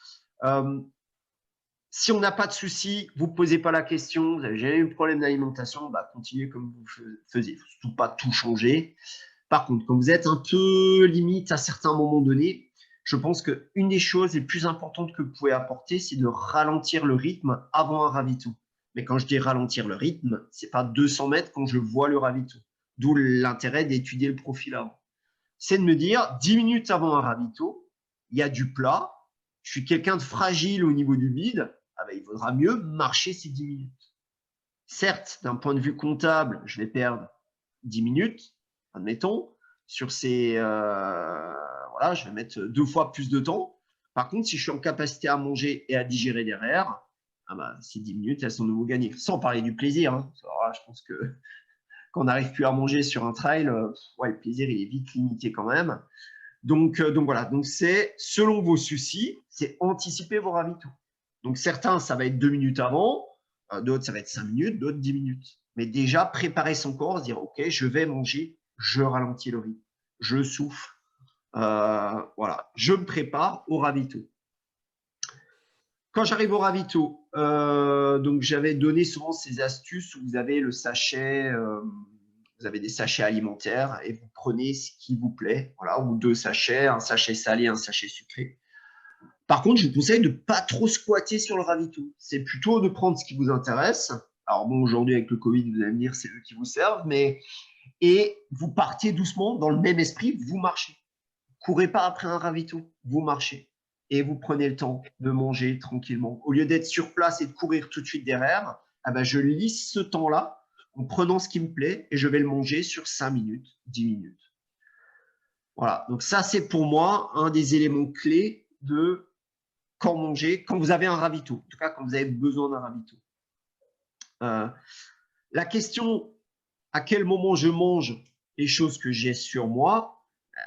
Si on n'a pas de souci, vous ne posez pas la question, vous n'avez jamais eu de problème d'alimentation, bah, continuez comme vous faisiez. Il ne faut surtout pas tout changer. Par contre, quand vous êtes un peu limite à certains moments donnés, je pense qu'une des choses les plus importantes que vous pouvez apporter, c'est de ralentir le rythme avant un ravito. Mais quand je dis ralentir le rythme, ce n'est pas 200 mètres quand je vois le ravito. D'où l'intérêt d'étudier le profil avant. C'est de me dire, 10 minutes avant un ravito, il y a du plat, je suis quelqu'un de fragile au niveau du bide, ah ben, il vaudra mieux marcher ces 10 minutes. Certes, d'un point de vue comptable, je vais perdre 10 minutes, admettons, sur ces… voilà, je vais mettre 2 fois plus de temps. Par contre, si je suis en capacité à manger et à digérer derrière, ah ben, ces 10 minutes, elles sont de nouveau gagnées. Sans parler du plaisir. Hein. Alors là, je pense que quand on n'arrive plus à manger sur un trail, ouais, le plaisir, il est vite limité quand même. Donc voilà, donc c'est selon vos soucis, c'est anticiper vos ravitaux. Donc certains, ça va être 2 minutes avant, d'autres, ça va être 5 minutes, d'autres 10 minutes. Mais déjà, préparer son corps, se dire, OK, je vais manger, je ralentis le rythme, je souffle. Voilà, je me prépare au ravito. Quand j'arrive au ravito, donc j'avais donné souvent ces astuces où vous avez le sachet, vous avez des sachets alimentaires et vous prenez ce qui vous plaît, voilà, ou 2 sachets, un sachet salé, un sachet sucré. Par contre, je vous conseille de ne pas trop squatter sur le ravito. C'est plutôt de prendre ce qui vous intéresse. Alors bon, aujourd'hui avec le Covid, vous allez me dire c'est eux qui vous servent, mais et vous partez doucement dans le même esprit, vous marchez. Courez pas après un ravito, vous marchez et vous prenez le temps de manger tranquillement. Au lieu d'être sur place et de courir tout de suite derrière, ah ben je lisse ce temps-là en prenant ce qui me plaît et je vais le manger sur 5 minutes, 10 minutes. Voilà, donc ça c'est pour moi un des éléments clés de quand manger, quand vous avez un ravito, en tout cas quand vous avez besoin d'un ravito. La question à quel moment je mange les choses que j'ai sur moi,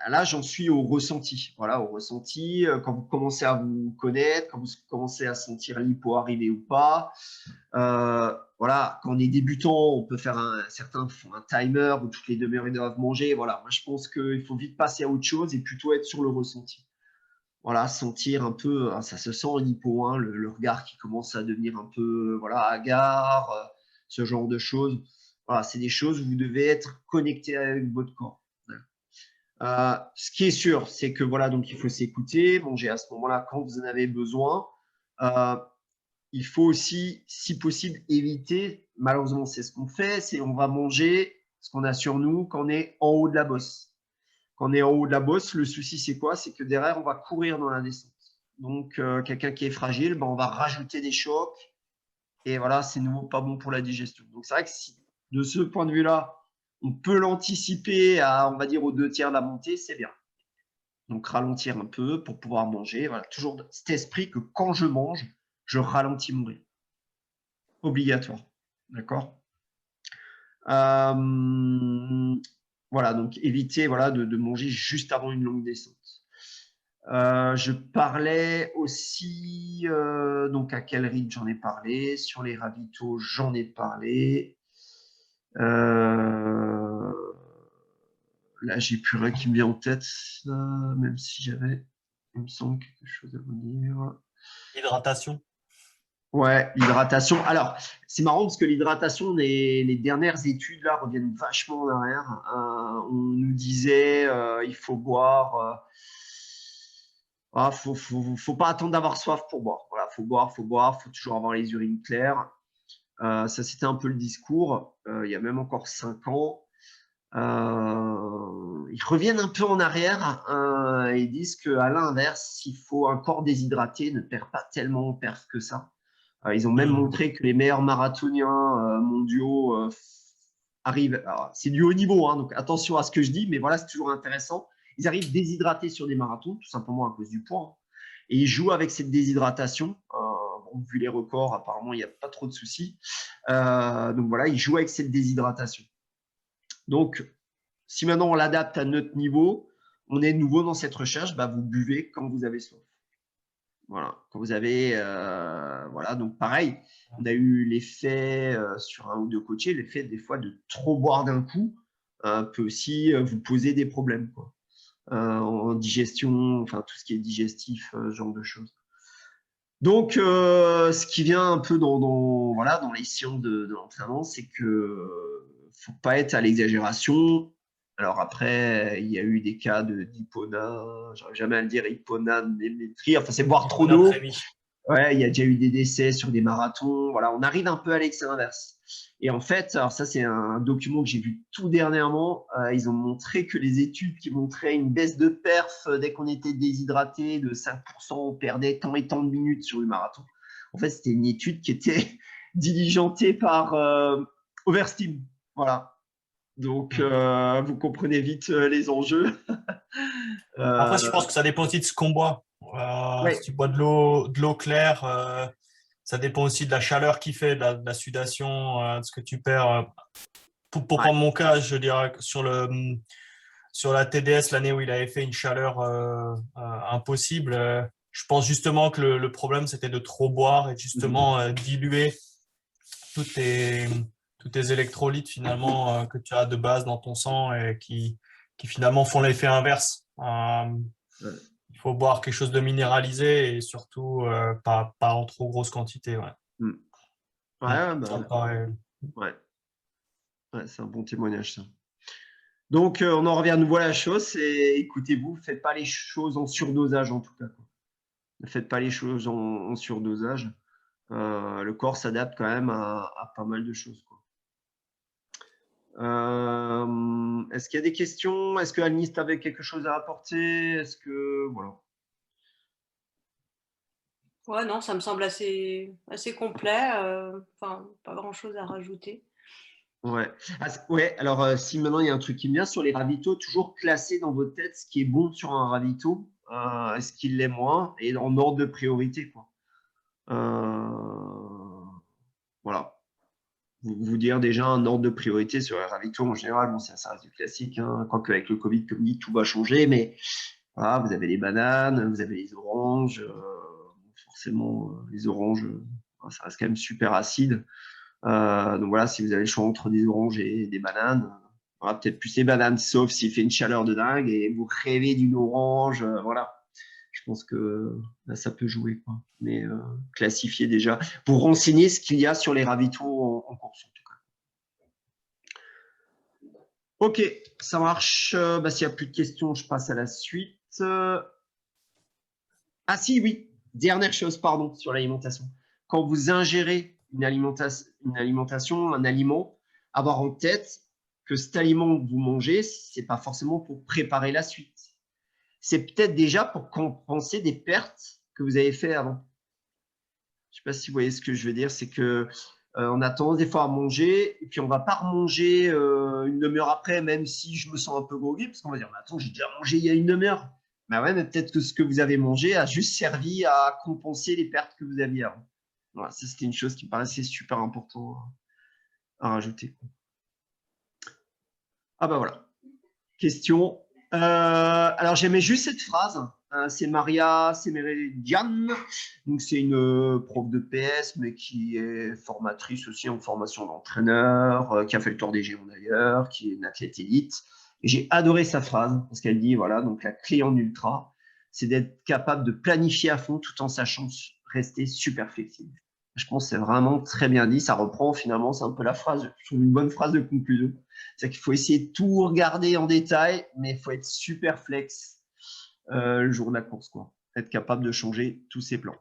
là, j'en suis au ressenti. Voilà, au ressenti, quand vous commencez à vous connaître, quand vous commencez à sentir l'hypo arriver ou pas. Voilà, quand on est débutant, on peut faire certains font un timer où toutes les demi-heures, ils doivent manger. Voilà, moi, je pense qu'il faut vite passer à autre chose et plutôt être sur le ressenti. Voilà, sentir un peu, ça se sent en hypo, hein, le regard qui commence à devenir un peu voilà, hagard, ce genre de choses. Voilà, c'est des choses où vous devez être connecté avec votre corps. Ce qui est sûr, c'est que voilà, donc il faut s'écouter, manger à ce moment-là quand vous en avez besoin. Il faut aussi, si possible, éviter, malheureusement c'est ce qu'on fait, c'est on va manger ce qu'on a sur nous quand on est en haut de la bosse. Quand on est en haut de la bosse, le souci c'est quoi? C'est que derrière, on va courir dans la descente. Donc quelqu'un qui est fragile, ben, on va rajouter des chocs et voilà, c'est nouveau pas bon pour la digestion. Donc c'est vrai que si, de ce point de vue-là, on peut l'anticiper à, on va dire, aux 2 tiers de la montée, c'est bien. Donc, ralentir un peu pour pouvoir manger. Voilà, toujours cet esprit que quand je mange, je ralentis mon rythme. Obligatoire. D'accord voilà, donc éviter voilà, de manger juste avant une longue descente. Je parlais aussi, donc à quel rythme j'en ai parlé, sur les ravitaux, j'en ai parlé. Là, j'ai plus rien qui me vient en tête, même si j'avais, il me semble, quelque chose à vous dire. Hydratation. Ouais, l'hydratation. Alors, c'est marrant parce que l'hydratation, les dernières études là reviennent vachement en arrière. On nous disait il faut boire. Faut pas attendre d'avoir soif pour boire. Voilà, faut boire, faut toujours avoir les urines claires. Ça, c'était un peu le discours il y a même encore 5 ans. Ils reviennent un peu en arrière. Ils disent qu'à l'inverse, il faut un corps déshydraté ne perd pas tellement en perf que ça. Ils ont même montré que les meilleurs marathoniens mondiaux arrivent. C'est du haut niveau, hein, donc attention à ce que je dis, mais voilà, c'est toujours intéressant. Ils arrivent déshydratés sur des marathons, tout simplement à cause du poids. Hein. Et ils jouent avec cette déshydratation. Bon, vu les records, apparemment, il n'y a pas trop de soucis. Donc voilà, ils jouent avec cette déshydratation. Donc, si maintenant on l'adapte à notre niveau, on est nouveau dans cette recherche, bah, vous buvez quand vous avez soif. Voilà, quand vous avez, voilà, donc pareil, on a eu l'effet sur un ou 2 coachés, l'effet des fois de trop boire d'un coup peut aussi vous poser des problèmes, quoi. En digestion, enfin tout ce qui est digestif, ce genre de choses. Donc, ce qui vient un peu voilà, dans les sciences de l'entraînement, c'est que faut pas être à l'exagération. Alors après, il y a eu des cas d'hypona, j'arrive jamais à le dire, hyponanémétrie, enfin c'est boire trop d'eau. Ouais, il y a déjà eu des décès sur des marathons. Voilà, on arrive un peu à l'excès inverse. Et en fait, alors ça, c'est un document que j'ai vu tout dernièrement. Ils ont montré que les études qui montraient une baisse de perf dès qu'on était déshydraté de 5%, on perdait tant et tant de minutes sur le marathon. En fait, c'était une étude qui était diligentée par Oversteam. Voilà. Donc, vous comprenez vite les enjeux. Après, je pense que ça dépend aussi de ce qu'on boit. Ouais. Si tu bois de l'eau claire, ça dépend aussi de la chaleur qu'il fait, de la sudation, de ce que tu perds. Pour Ouais. prendre mon cas, je dirais que sur la TDS, l'année où il avait fait une chaleur impossible, je pense justement que le problème, c'était de trop boire et justement diluer tous tes, tous tes électrolytes finalement que tu as de base dans ton sang et qui finalement font l'effet inverse. Il faut boire quelque chose de minéralisé et surtout pas en trop grosse quantité. Ouais. Mm. Ça Ouais, me paraît- ouais. Ouais, c'est un bon témoignage, ça. Donc, on en revient à nouveau à la chose, c'est écoutez-vous, faites pas les choses en surdosage en tout cas, quoi. Ne faites pas les choses en surdosage. Le corps s'adapte quand même à pas mal de choses, quoi. Est-ce qu'il y a des questions? Est-ce que Anis avait quelque chose à apporter? Est-ce que voilà. Ouais, non, ça me semble assez complet. Enfin, pas grand-chose à rajouter. Ouais. Ouais. Alors, si maintenant il y a un truc qui me vient sur les ravitaux, toujours classer dans votre tête ce qui est bon sur un ravito, ce qui l'est moins, et en ordre de priorité, quoi. Voilà. Vous dire déjà un ordre de priorité sur les ravitaux en général, bon, ça reste du classique, hein. Quoique avec le Covid, comme dit, tout va changer, mais voilà, vous avez les bananes, vous avez les oranges, forcément, les oranges, ça reste quand même super acide. Donc voilà, si vous avez le choix entre des oranges et des bananes, voilà, peut-être plus les bananes, sauf s'il fait une chaleur de dingue et vous rêvez d'une orange, voilà. Je pense que là, ça peut jouer, quoi. Mais classifier déjà, pour renseigner ce qu'il y a sur les ravitaux en course, en tout cas. Ok, ça marche. S'il n'y a plus de questions, je passe à la suite. Ah si, oui. Dernière chose, pardon, sur l'alimentation. Quand vous ingérez une alimentation, un aliment, avoir en tête que cet aliment que vous mangez, c'est pas forcément pour préparer la suite. C'est peut-être déjà pour compenser des pertes que vous avez fait avant. Je sais pas si vous voyez ce que je veux dire, c'est que on a tendance des fois à manger et puis on va pas remanger une demi-heure après, même si je me sens un peu groggy, parce qu'on va dire, mais attends, j'ai déjà mangé il y a une demi-heure. Bah ouais, mais peut-être que ce que vous avez mangé a juste servi à compenser les pertes que vous aviez avant. Voilà, ça c'était une chose qui me paraissait super important à rajouter. Ah bah voilà. Question. Alors j'aimais juste cette phrase. C'est Maria Semeredian. Donc c'est une prof de PS, mais qui est formatrice aussi en formation d'entraîneur, qui a fait le tour des géants d'ailleurs, qui est une athlète élite. Et j'ai adoré sa phrase parce qu'elle dit voilà, donc la clé en ultra, c'est d'être capable de planifier à fond tout en sachant rester super flexible. Je pense que c'est vraiment très bien dit. Ça reprend finalement, c'est un peu la phrase, je trouve une bonne phrase de conclusion. C'est-à-dire qu'il faut essayer de tout regarder en détail, mais il faut être super flex le jour de la course, quoi. Être capable de changer tous ses plans.